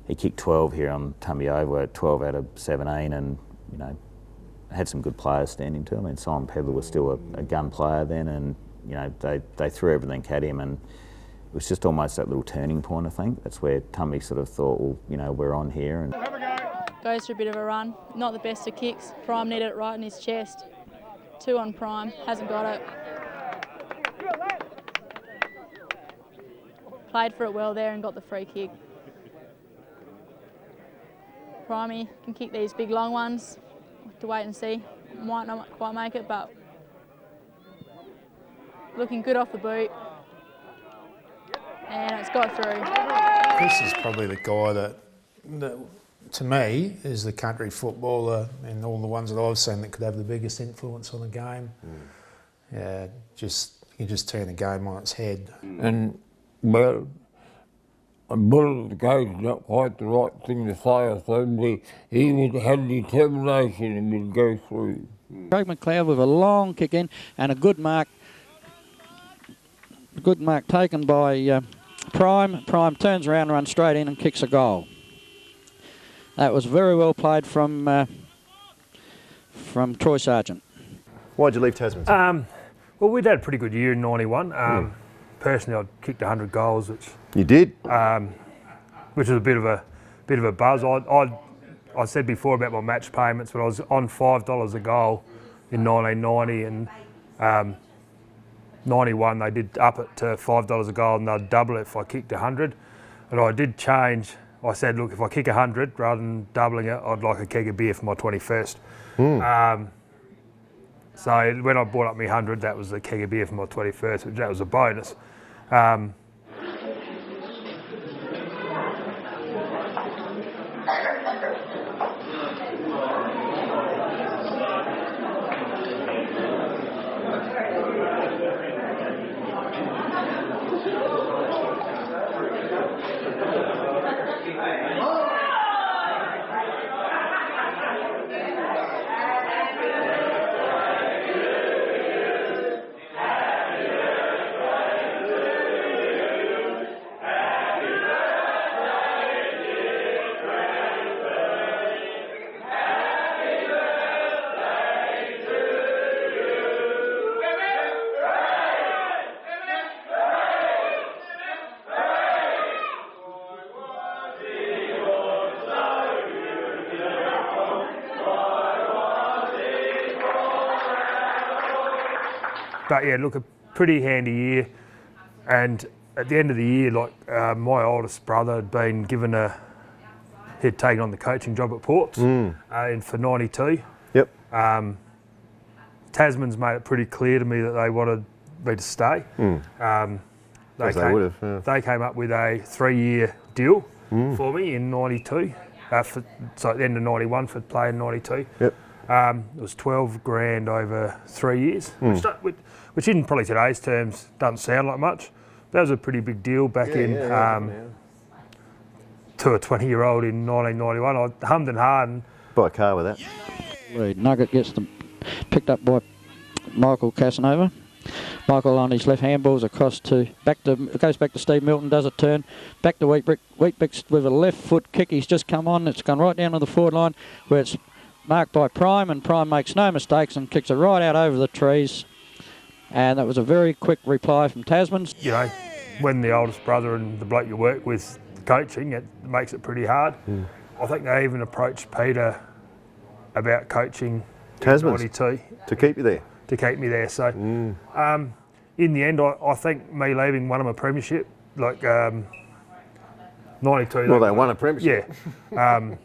Speaker 20: he kicked 12 here on Tumby Over, 12 out of 17, and had some good players standing to him. I mean, Simon Pedler was still a gun player then, and they threw everything at him, and it was just almost that little turning point, I think. That's where Tumby sort of thought, well, we're on here. And
Speaker 14: goes for a bit of a run, not the best of kicks. Prime needed it right in his chest. 2 on Prime, hasn't got it. Played for it well there and got the free kick. Primey can kick these big long ones. We'll have to wait and see. Might not quite make it, but looking good off the boot. And it's got through.
Speaker 7: Chris is probably the guy that to me, is the country footballer and all the ones that I've seen that could have the biggest influence on the game. Yeah, you just turn the game on its head.
Speaker 21: And, well, a bull of the cage is not quite the right thing to say, I suppose, but he would have determination and would go through.
Speaker 6: Craig McLeod with a long kick in, and a good mark taken by Prime. Prime turns around, runs straight in and kicks a goal. That was very well played from Troy Sargent.
Speaker 3: Why'd you leave Tasmans?
Speaker 1: Well, we'd had a pretty good year in '91. Personally, I'd kicked 100 goals, which
Speaker 3: you did,
Speaker 1: which was a bit of a buzz. I said before about my match payments, but I was on $5 a goal in 1990, and 91 they did up it to $5 a goal, and they'd double it if I kicked 100. And I did change. I said, look, if I kick 100, rather than doubling it, I'd like a keg of beer for my 21st. So when I bought up my 100, that was a keg of beer for my 21st, which that was a bonus. But yeah, look, a pretty handy year. And at the end of the year, like my oldest brother had been given he'd taken on the coaching job at Ports for 92.
Speaker 3: Yep.
Speaker 1: Tasmans made it pretty clear to me that they wanted me to stay. They came up with a 3-year deal for me in 92. So at the end of 91 for playing 92.
Speaker 3: Yep.
Speaker 1: It was 12 grand over 3 years, which in probably today's terms doesn't sound like much. That was a pretty big deal back to a 20-year-old in 1991. I hummed and hawed. And
Speaker 3: buy a car with that.
Speaker 6: Nugget gets them picked up by Michael Casanova. Michael on his left handballs across goes back to Steve Milton, does a turn, back to Wheatbrick. Wheatbrick with a left foot kick, he's just come on, it's gone right down to the forward line where it's marked by Prime, and Prime makes no mistakes and kicks it right out over the trees. And that was a very quick reply from Tasmans.
Speaker 1: You know, when the oldest brother and the bloke you work with coaching, it makes it pretty hard. I think they even approached Peter about coaching
Speaker 3: Tasmans
Speaker 1: 92
Speaker 3: to keep you there.
Speaker 1: To keep me there. So in the end, I think me leaving won them a premiership. Like 92.
Speaker 3: Well, they won a premiership.
Speaker 1: Yeah.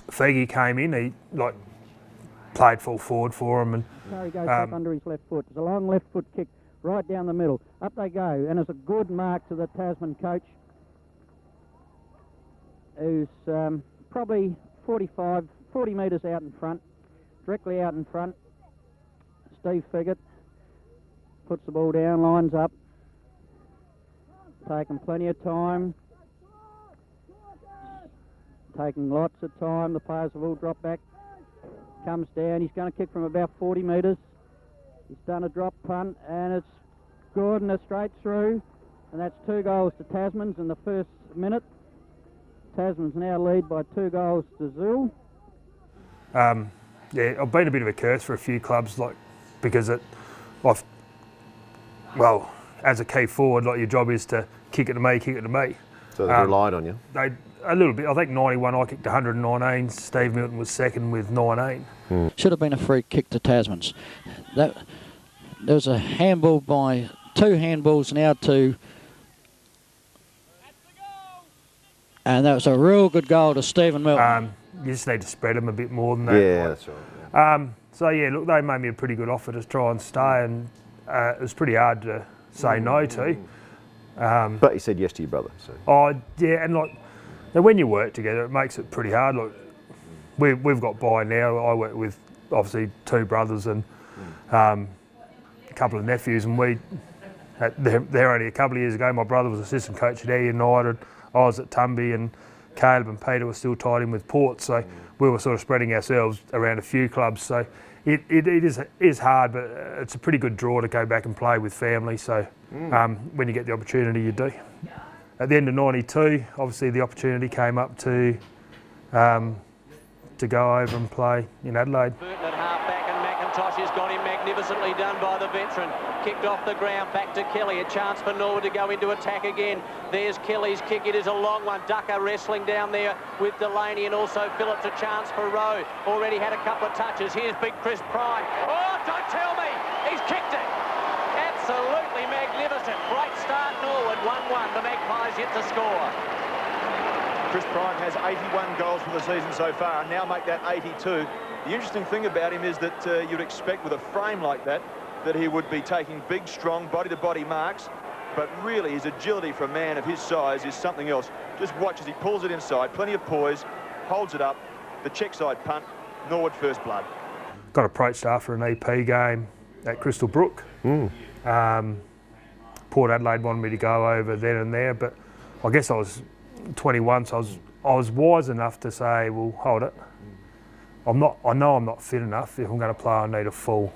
Speaker 1: Feggy came in. He played full forward for him, and
Speaker 6: He goes up under his left foot. It's a long left foot kick right down the middle. Up they go, and it's a good mark to the Tasman coach, who's probably 40 metres out in front, directly out in front. Steve Figgett puts the ball down, lines up, taking plenty of time, taking lots of time. The players have all dropped back. Comes down, he's going to kick from about 40 metres. He's done a drop punt, and it's good and a straight through, and that's 2 goals to Tasmans in the first minute. Tasmans now lead by 2 goals to 0.
Speaker 1: Yeah, I've been a bit of a curse for a few clubs, like because as a key forward, like your job is to kick it to me.
Speaker 3: So they relied on you.
Speaker 1: A little bit. I think 91, I kicked 119. Steve Milton was second with 19.
Speaker 6: Should have been a free kick to Tasmans. There was a handball by 2 handballs now to, and that was a real good goal to Stephen Milton.
Speaker 1: You just need to spread them a bit more than that.
Speaker 3: Yeah, that's right.
Speaker 1: So yeah, look, they made me a pretty good offer to try and stay, and it was pretty hard to say no to.
Speaker 3: But you said yes to your brother. So.
Speaker 1: Oh yeah, and like when you work together, it makes it pretty hard. Like we've got by now. I work with obviously 2 brothers and a couple of nephews, and they're only a couple of years ago. My brother was assistant coach at Air United. I was at Tumby, and Caleb and Peter were still tied in with Port, so we were sort of spreading ourselves around a few clubs. So it is hard, but it's a pretty good draw to go back and play with family. So when you get the opportunity, you do. At the end of 92, obviously the opportunity came up to go over and play in Adelaide.
Speaker 4: Burton at half-back, and McIntosh has got him magnificently done by the veteran. Kicked off the ground, back to Kelly. A chance for Norwood to go into attack again. There's Kelly's kick. It is a long one. Ducker wrestling down there with Delaney, and also Phillips. A chance for Rowe. Already had a couple of touches. Here's big Chris Prime. Oh, don't tell me! He's kicked it! Absolutely magnificent. Great start, Norwood. 1-1. The Magpies yet to score.
Speaker 9: Chris Prime has 81 goals for the season so far, and now make that 82. The interesting thing about him is that you'd expect with a frame like that he would be taking big, strong, body-to-body marks, but really his agility for a man of his size is something else. Just watch as he pulls it inside, plenty of poise, holds it up, the check side punt, Norwood first blood.
Speaker 1: Got approached after an EP game at Crystal Brook. Port Adelaide wanted me to go over then and there, but I guess I was 21, so I was wise enough to say, well, hold it. I know I'm not fit enough. If I'm going to play, I need a full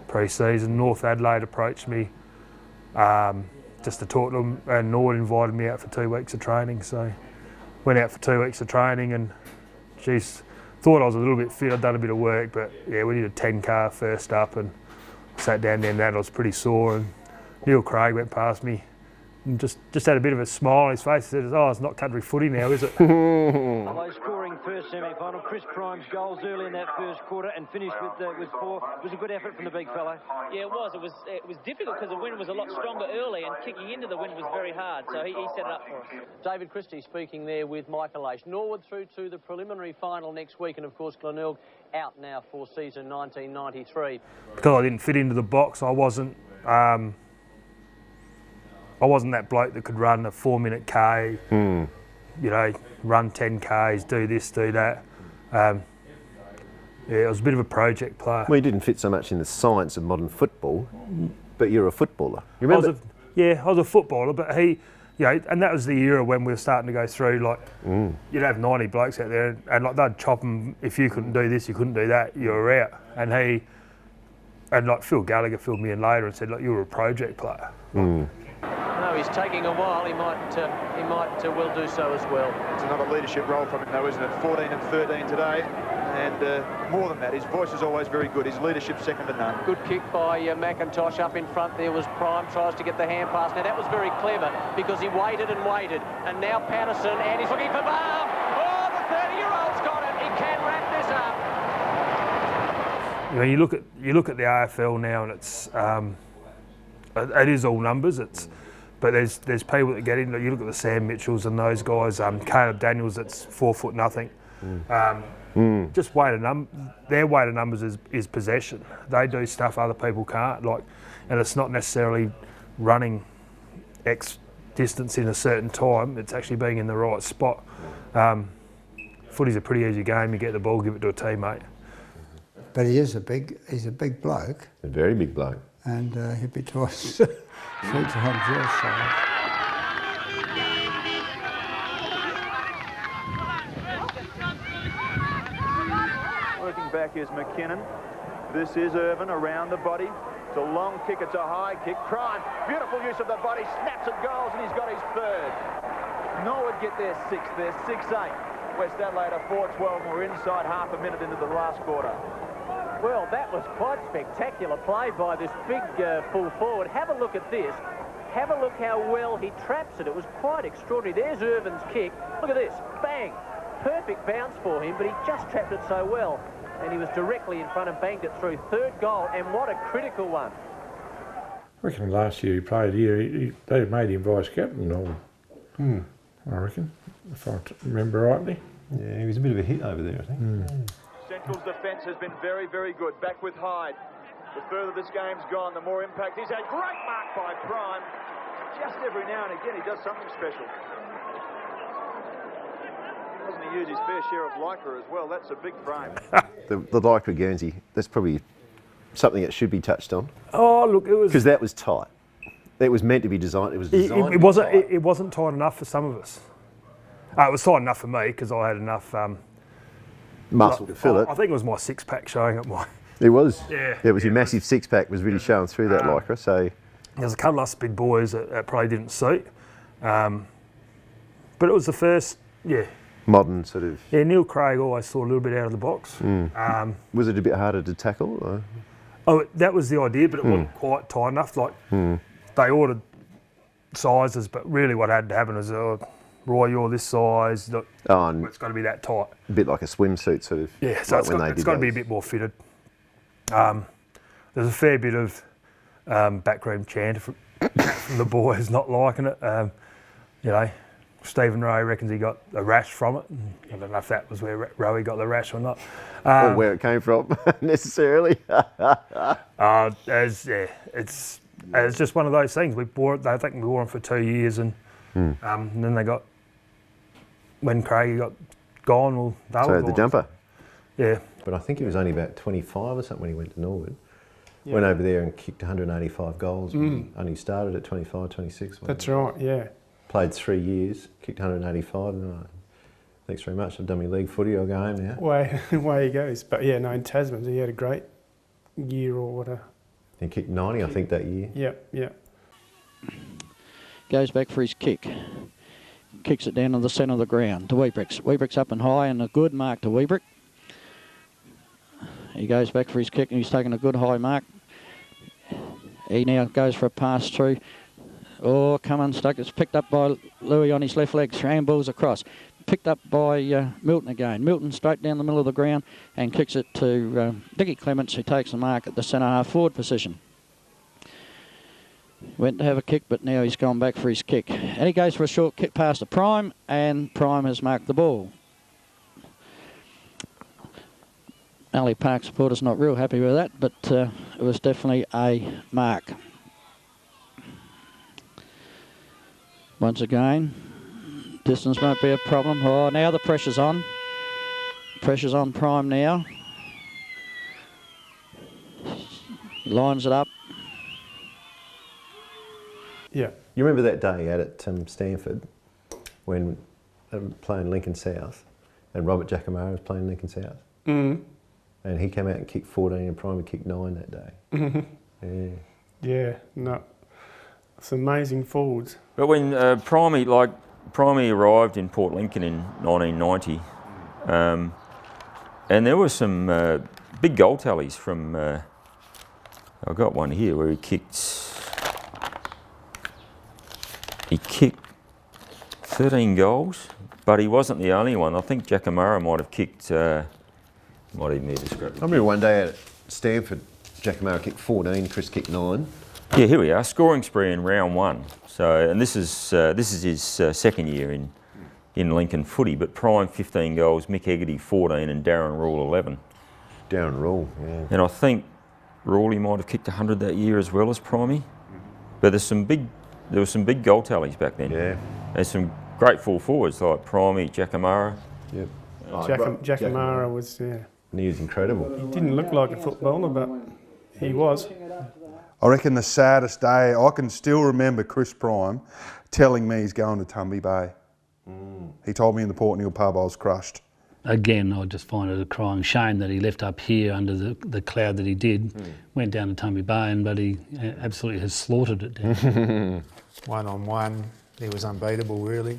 Speaker 1: pre-season. North Adelaide approached me just to talk to them, and Norwood invited me out for 2 weeks of training. So went out for 2 weeks of training, and geez, thought I was a little bit fit. I'd done a bit of work, but yeah, we did a 10K first up, and sat down there and I was pretty sore. And Neil Craig went past me and just had a bit of a smile on his face. He said, "Oh, it's not country footy now, is it?"
Speaker 10: Although scoring first semi-final. Chris Prime's goals early in that first quarter and finished with 4. It was a good effort from the big fellow.
Speaker 12: Yeah, it was. It was difficult because the wind was a lot stronger early, and kicking into the wind was very hard, so he set it up for us.
Speaker 10: David Christie speaking there with Michael H. Norwood through to the preliminary final next week, and of course Glenelg out now for season 1993.
Speaker 1: Because I didn't fit into the box, I wasn't that bloke that could run a 4-minute K, you know, run 10 Ks, do this, do that. Yeah, I was a bit of a project player.
Speaker 3: Well, you didn't fit so much in the science of modern football, but you're a footballer. You remember?
Speaker 1: I was a footballer, but he, you know, and that was the era when we were starting to go through, like, you'd have 90 blokes out there, and like they'd chop them. If you couldn't do this, you couldn't do that, you were out. And like Phil Gallagher filled me in later and said, like, you were a project player.
Speaker 10: No, he's taking a while. He might well do so as well.
Speaker 9: It's another leadership role from him, though, isn't it? 14 and 13 today, and more than that, his voice is always very good. His leadership second to none.
Speaker 10: Good kick by McIntosh up in front. There was Prime, tries to get the hand pass. Now that was very clever because he waited and waited, and now Patterson, and he's looking for Baum. Oh, the 30-year-old's got it. He can wrap this up.
Speaker 1: You know, you look at the AFL now, and it's it is all numbers. But there's people that get in. You look at the Sam Mitchells and those guys. Caleb Daniels, that's 4 foot nothing. Just their weight of numbers is possession. They do stuff other people can't. Like, and it's not necessarily running X distance in a certain time. It's actually being in the right spot. Footy's a pretty easy game. You get the ball, give it to a teammate.
Speaker 11: But he's a big bloke.
Speaker 3: A very big bloke.
Speaker 11: And he'd be twice 3 times your size.
Speaker 9: Working back is McKinnon. This is Irvin around the body. It's a long kick, it's a high kick. Prime, beautiful use of the body, snaps at goals, and he's got his third. Norwood get their 6th, they're 6-8. West Adelaide are 4-12, we're inside half a minute into the last quarter.
Speaker 10: Well, that was quite spectacular play by this big full forward. Have a look at this. Have a look how well he traps it. It was quite extraordinary. There's Irvin's kick. Look at this. Bang. Perfect bounce for him, but he just trapped it so well. And he was directly in front and banged it through. 3rd goal, and what a critical one.
Speaker 8: I reckon last year he played here, they made him vice-captain, I reckon, if I remember rightly.
Speaker 3: Yeah, he was a bit of a hit over there, I think.
Speaker 9: Central's defence has been very, very good. Back with Hyde. The further this game's gone, the more impact he's had. Great mark by Prime. Just every now and again, he does something special. Doesn't he use his fair share of lycra as well? That's a big frame.
Speaker 3: the lycra Guernsey, that's probably something that should be touched on.
Speaker 1: Oh, look, it was...
Speaker 3: Because that was tight. It was meant to be designed. It was designed
Speaker 1: it wasn't tight enough for some of us. It was tight enough for me because I had enough...
Speaker 3: muscle to fill it.
Speaker 1: I think it was my 6-pack showing up my...
Speaker 3: It was.
Speaker 1: Yeah.
Speaker 3: It was your massive 6-pack was really showing through that lycra. So
Speaker 1: there's a couple of us big boys that probably didn't suit. But it was the first,
Speaker 3: modern sort of...
Speaker 1: Yeah, Neil Craig always thought a little bit out of the box.
Speaker 3: Was it a bit harder to tackle? Or?
Speaker 1: Oh, that was the idea, but it wasn't quite tight enough. Like, they ordered sizes, but really what had to happen was... Roy, you're this size. It's got to be that tight.
Speaker 3: A bit like a swimsuit, sort of.
Speaker 1: Yeah, so it's got to be a bit more fitted. There's a fair bit of backroom chant from the boys not liking it. You know, Stephen Rowe reckons he got a rash from it. I don't know if that was where Rowe got the rash or not.
Speaker 3: Or where it came from, necessarily.
Speaker 1: It's just one of those things. I think we wore them for 2 years, and then they got... When Craigie got gone, well, they were
Speaker 3: the jumper.
Speaker 1: Yeah.
Speaker 3: But I think he was only about 25 or something when he went to Norwood. Yeah. Went over there and kicked 185 goals. Only started at 25, 26.
Speaker 7: That's right, yeah.
Speaker 3: Played 3 years, kicked 185. And thanks very much. I've done my league footy. I'll go home now.
Speaker 7: Way he goes. But yeah, no, in Tasmans, he had a great year or whatever.
Speaker 3: He kicked 90, I think, that year.
Speaker 7: Yeah.
Speaker 6: Goes back for his kick. Kicks it down to the centre of the ground to Weebrick's. Weebrick's up and high, and a good mark to Weebrick. He goes back for his kick, and he's taken a good high mark. He now goes for a pass through. Oh, come unstuck. It's picked up by Louis on his left leg. Handballs across. picked up by Milton again. Milton straight down the middle of the ground and kicks it to Dickie Clements, who takes the mark at the centre half forward position. Went to have a kick, but now he's gone back for his kick. And he goes for a short kick past the Prime, and Prime has marked the ball. Ali Park supporters not real happy with that, but it was definitely a mark. Once again, distance won't be a problem. Oh, now the pressure's on. Pressure's on Prime now. Lines it up.
Speaker 3: Yeah. You remember that day out at Stanford when playing Lincoln South and Robert Giacomo was playing Lincoln South?
Speaker 15: Mm.
Speaker 3: And he came out and kicked 14 and Prime kicked 9 that day.
Speaker 15: Mm-hmm. Yeah, no. It's amazing forwards.
Speaker 5: But when Primey arrived in Port Lincoln in 1990, and there were some big goal tallies from, I've got one here where he kicked 13 goals, but he wasn't the only one. I think Giacomo might have kicked, might even be a discrepancy.
Speaker 3: I remember one day at Stanford, Giacomo kicked 14, Chris kicked 9.
Speaker 5: Yeah, here we are, scoring spree in round 1. So, and this is his second year in Lincoln footy, but Prime 15 goals, Mick Hegarty 14 and Darren Rule 11.
Speaker 3: Darren Rule, yeah.
Speaker 5: And I think Rawley might have kicked 100 that year as well as Primey. But there were some big goal tallies back then.
Speaker 3: Yeah.
Speaker 5: There's some great full forwards like Primey, Giacomara.
Speaker 3: Yep.
Speaker 15: Giacomara was, yeah.
Speaker 3: And he was incredible.
Speaker 15: He didn't look like a footballer, but he was.
Speaker 18: I reckon the saddest day, I can still remember Chris Prime telling me he's going to Tumby Bay. He told me in the Port Neill pub I was crushed.
Speaker 22: Again, I just find it a crying shame that he left up here under the cloud that he did, went down to Tumby Bay, but he absolutely has slaughtered it down.
Speaker 7: 1-on-1, he was unbeatable really.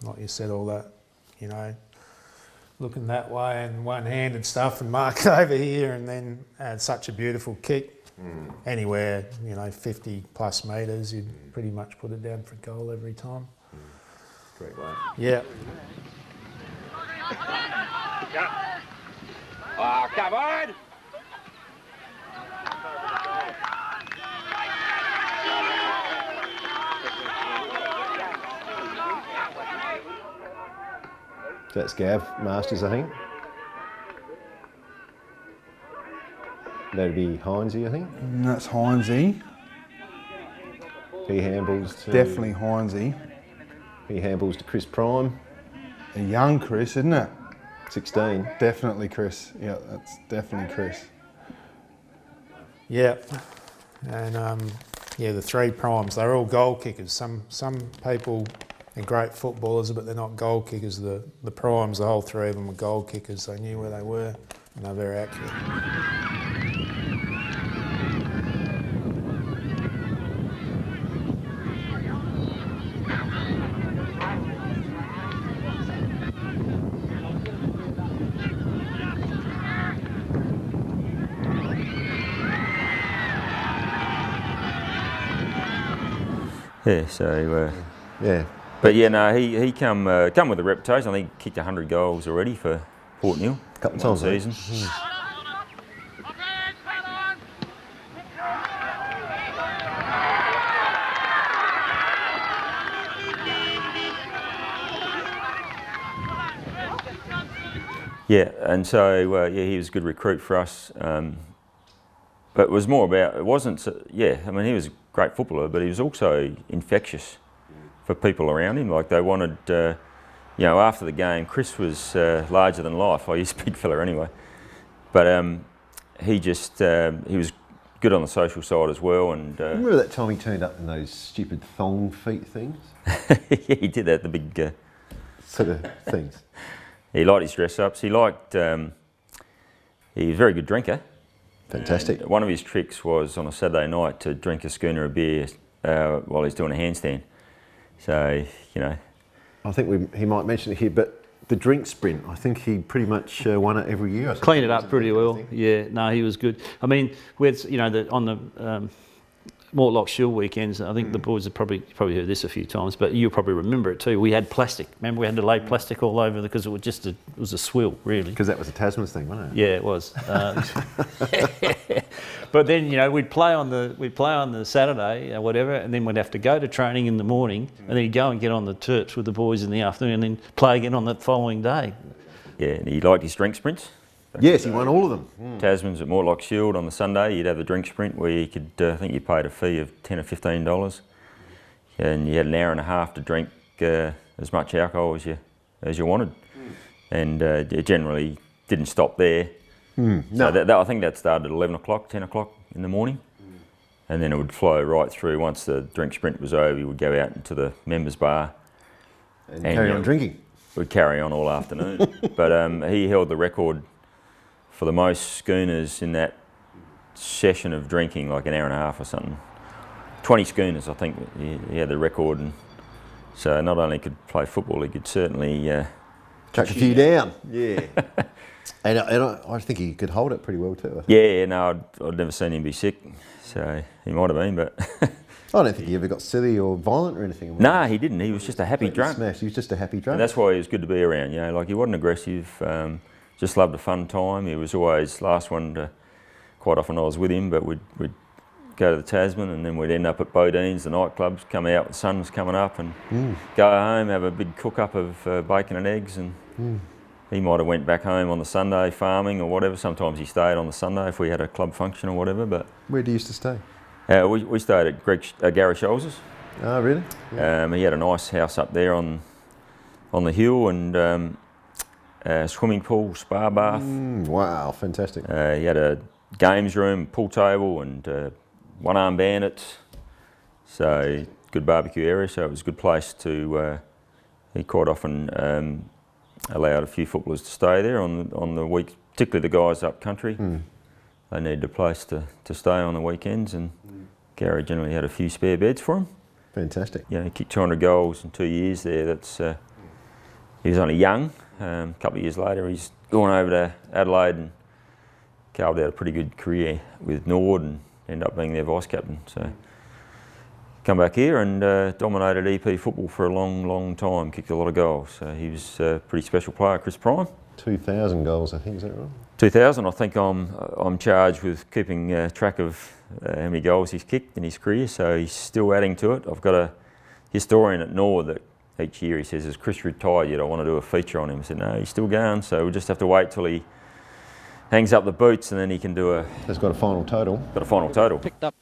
Speaker 7: Like you said, all that, you know, looking that way and one-handed stuff and mark over here and then had such a beautiful kick. Anywhere, you know, 50 plus metres, you'd pretty much put it down for a goal every time.
Speaker 3: Great way.
Speaker 7: Yeah.
Speaker 4: Oh, come on!
Speaker 3: That's Gav Masters, I think. That'd be Heinzie, I think.
Speaker 18: That's Heinzie.
Speaker 3: He handballs to...
Speaker 18: Definitely Heinzie.
Speaker 3: He handballs to Chris Prime.
Speaker 18: A young Chris, isn't it?
Speaker 3: 16.
Speaker 18: Definitely Chris. Yeah, that's definitely Chris.
Speaker 7: Yeah. And yeah, the 3 Primes, they're all goal kickers. Some people are great footballers, but they're not goal kickers. The Primes, the whole 3 of them were goal kickers. They knew where they were and they're very accurate.
Speaker 5: Yeah, so
Speaker 3: yeah,
Speaker 5: but yeah, no, he come with a reputation. I think he kicked 100 goals already for Port Neill.
Speaker 3: A couple of times
Speaker 5: season. Yeah, and so yeah, he was a good recruit for us. But it was more about, it wasn't, yeah, I mean, he was a great footballer, but he was also infectious for people around him. Like they wanted you know, after the game, Chris was larger than life. He's a big fella anyway, but he was good on the social side as well. And
Speaker 3: remember that time he turned up in those stupid thong feet things?
Speaker 5: Yeah, he did that. The big
Speaker 3: sort of things.
Speaker 5: He liked his dress ups. He liked. He was a very good drinker.
Speaker 3: Fantastic.
Speaker 5: And one of his tricks was on a Saturday night to drink a schooner of beer while he's doing a handstand. So, you know.
Speaker 3: I think he might mention it here, but the drink sprint, I think he pretty much won it every year.
Speaker 16: Cleaned it up pretty well. Yeah, no, he was good. I mean, we had, you know, on the Mortlock Shield weekends, I think the boys have probably heard this a few times, but you'll probably remember it too. We had plastic. Remember, we had to lay plastic all over because it was just it was a swill, really.
Speaker 3: Because that was a Tasmans thing, wasn't it?
Speaker 16: Yeah, it was. But then, you know, we'd play on the Saturday or whatever, and then we'd have to go to training in the morning, and then you'd go and get on the turps with the boys in the afternoon, and then play again on the following day.
Speaker 5: Yeah, and he liked his drink sprints.
Speaker 3: Yes, he won all of them.
Speaker 5: Tasmans at Mortlock Shield on the Sunday, you'd have the drink sprint where you could, I think you paid a fee of $10 or $15, and you had an hour and a half to drink as much alcohol as you wanted, and it generally didn't stop there.
Speaker 3: No.
Speaker 5: So I think that started at 11 o'clock, 10 o'clock in the morning, and then it would flow right through. Once the drink sprint was over, you would go out into the members bar
Speaker 3: and carry on drinking.
Speaker 5: We'd carry on all afternoon, but he held the record for the most schooners in that session of drinking, like an hour and a half or something. 20 schooners, I think, he had the record. And so not only could play football, he could certainly
Speaker 3: chuck a few down. Yeah. and I think he could hold it pretty well too.
Speaker 5: Yeah, no, I'd never seen him be sick, so he might have been, but...
Speaker 3: I don't think he ever got silly or violent or anything.
Speaker 5: No, he didn't. He was just a happy drunk.
Speaker 3: Smashed. He was just a happy drunk.
Speaker 5: And that's why he was good to be around, you know, like he wasn't aggressive. Just loved a fun time. He was always last one to, quite often I was with him, but we'd go to the Tasman and then we'd end up at Bodine's, the nightclubs, come out, the sun was coming up, and go home, have a big cook up of bacon and eggs, and he might have went back home on the Sunday farming or whatever. Sometimes he stayed on the Sunday if we had a club function or whatever. But
Speaker 3: where do you used to stay?
Speaker 5: We stayed at Gary Scholz's.
Speaker 3: Oh, really?
Speaker 5: Yeah. He had a nice house up there on the hill, and swimming pool, spa bath.
Speaker 3: Wow, fantastic.
Speaker 5: He had a games room, pool table, and one-arm bandits. So good barbecue area. So it was a good place to. He quite often allowed a few footballers to stay there on the week, particularly the guys up country. They needed a place to stay on the weekends, and Gary generally had a few spare beds for them.
Speaker 3: Fantastic.
Speaker 5: Yeah, he kicked 200 goals in 2 years there. That's he was only young. A couple of years later, he's gone over to Adelaide and carved out a pretty good career with Norwood and ended up being their vice captain. So come back here and dominated EP football for a long, long time. Kicked a lot of goals. So he was a pretty special player, Chris Prime.
Speaker 3: 2,000 goals, I think. Is that right?
Speaker 5: 2,000. I think I'm charged with keeping track of how many goals he's kicked in his career. So he's still adding to it. I've got a historian at Norwood that each year he says, "Has Chris retired yet? I want to do a feature on him." I said, "No, he's still going." So we'll just have to wait till he hangs up the boots, and then he can do a.
Speaker 3: Has got a final total.
Speaker 5: Got a final total.
Speaker 6: Picked up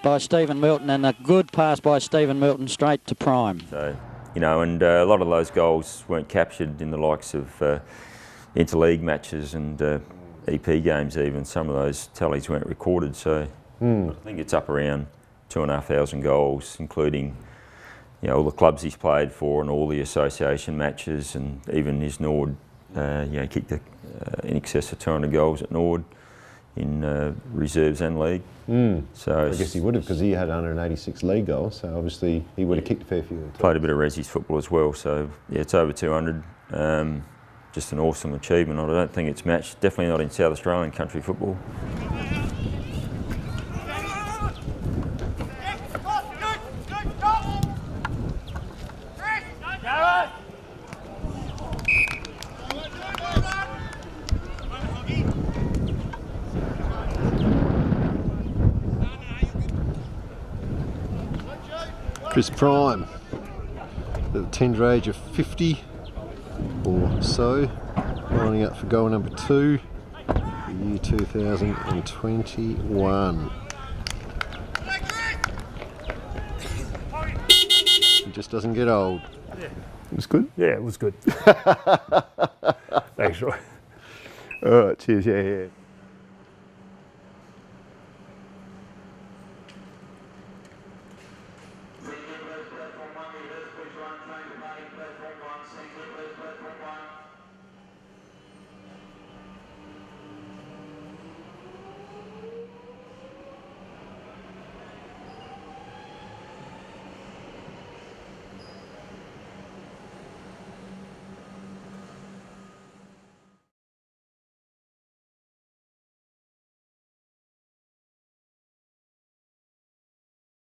Speaker 6: by Stephen Milton, and a good pass by Stephen Milton straight to Prime.
Speaker 5: So, you know, and a lot of those goals weren't captured in the likes of interleague matches and EP games. Even some of those tallies weren't recorded. So I think it's up around 2,500 goals, including, you know, all the clubs he's played for and all the association matches, and even his Norwood, you know, kicked in excess of 200 goals at Norwood in reserves and league. So
Speaker 3: I guess he would have, because he had 186 league goals, so obviously he would have kicked a fair few.
Speaker 5: Played a bit of Resi's football as well, so yeah, it's over 200. Just an awesome achievement. I don't think it's matched, definitely not in South Australian country football.
Speaker 3: Chris Prime, at the tender age of 50 or so, lining up for goal number 2, the year 2021. He just doesn't get old. It was good?
Speaker 1: Yeah, it was good. Thanks, Roy.
Speaker 3: All right, cheers, yeah.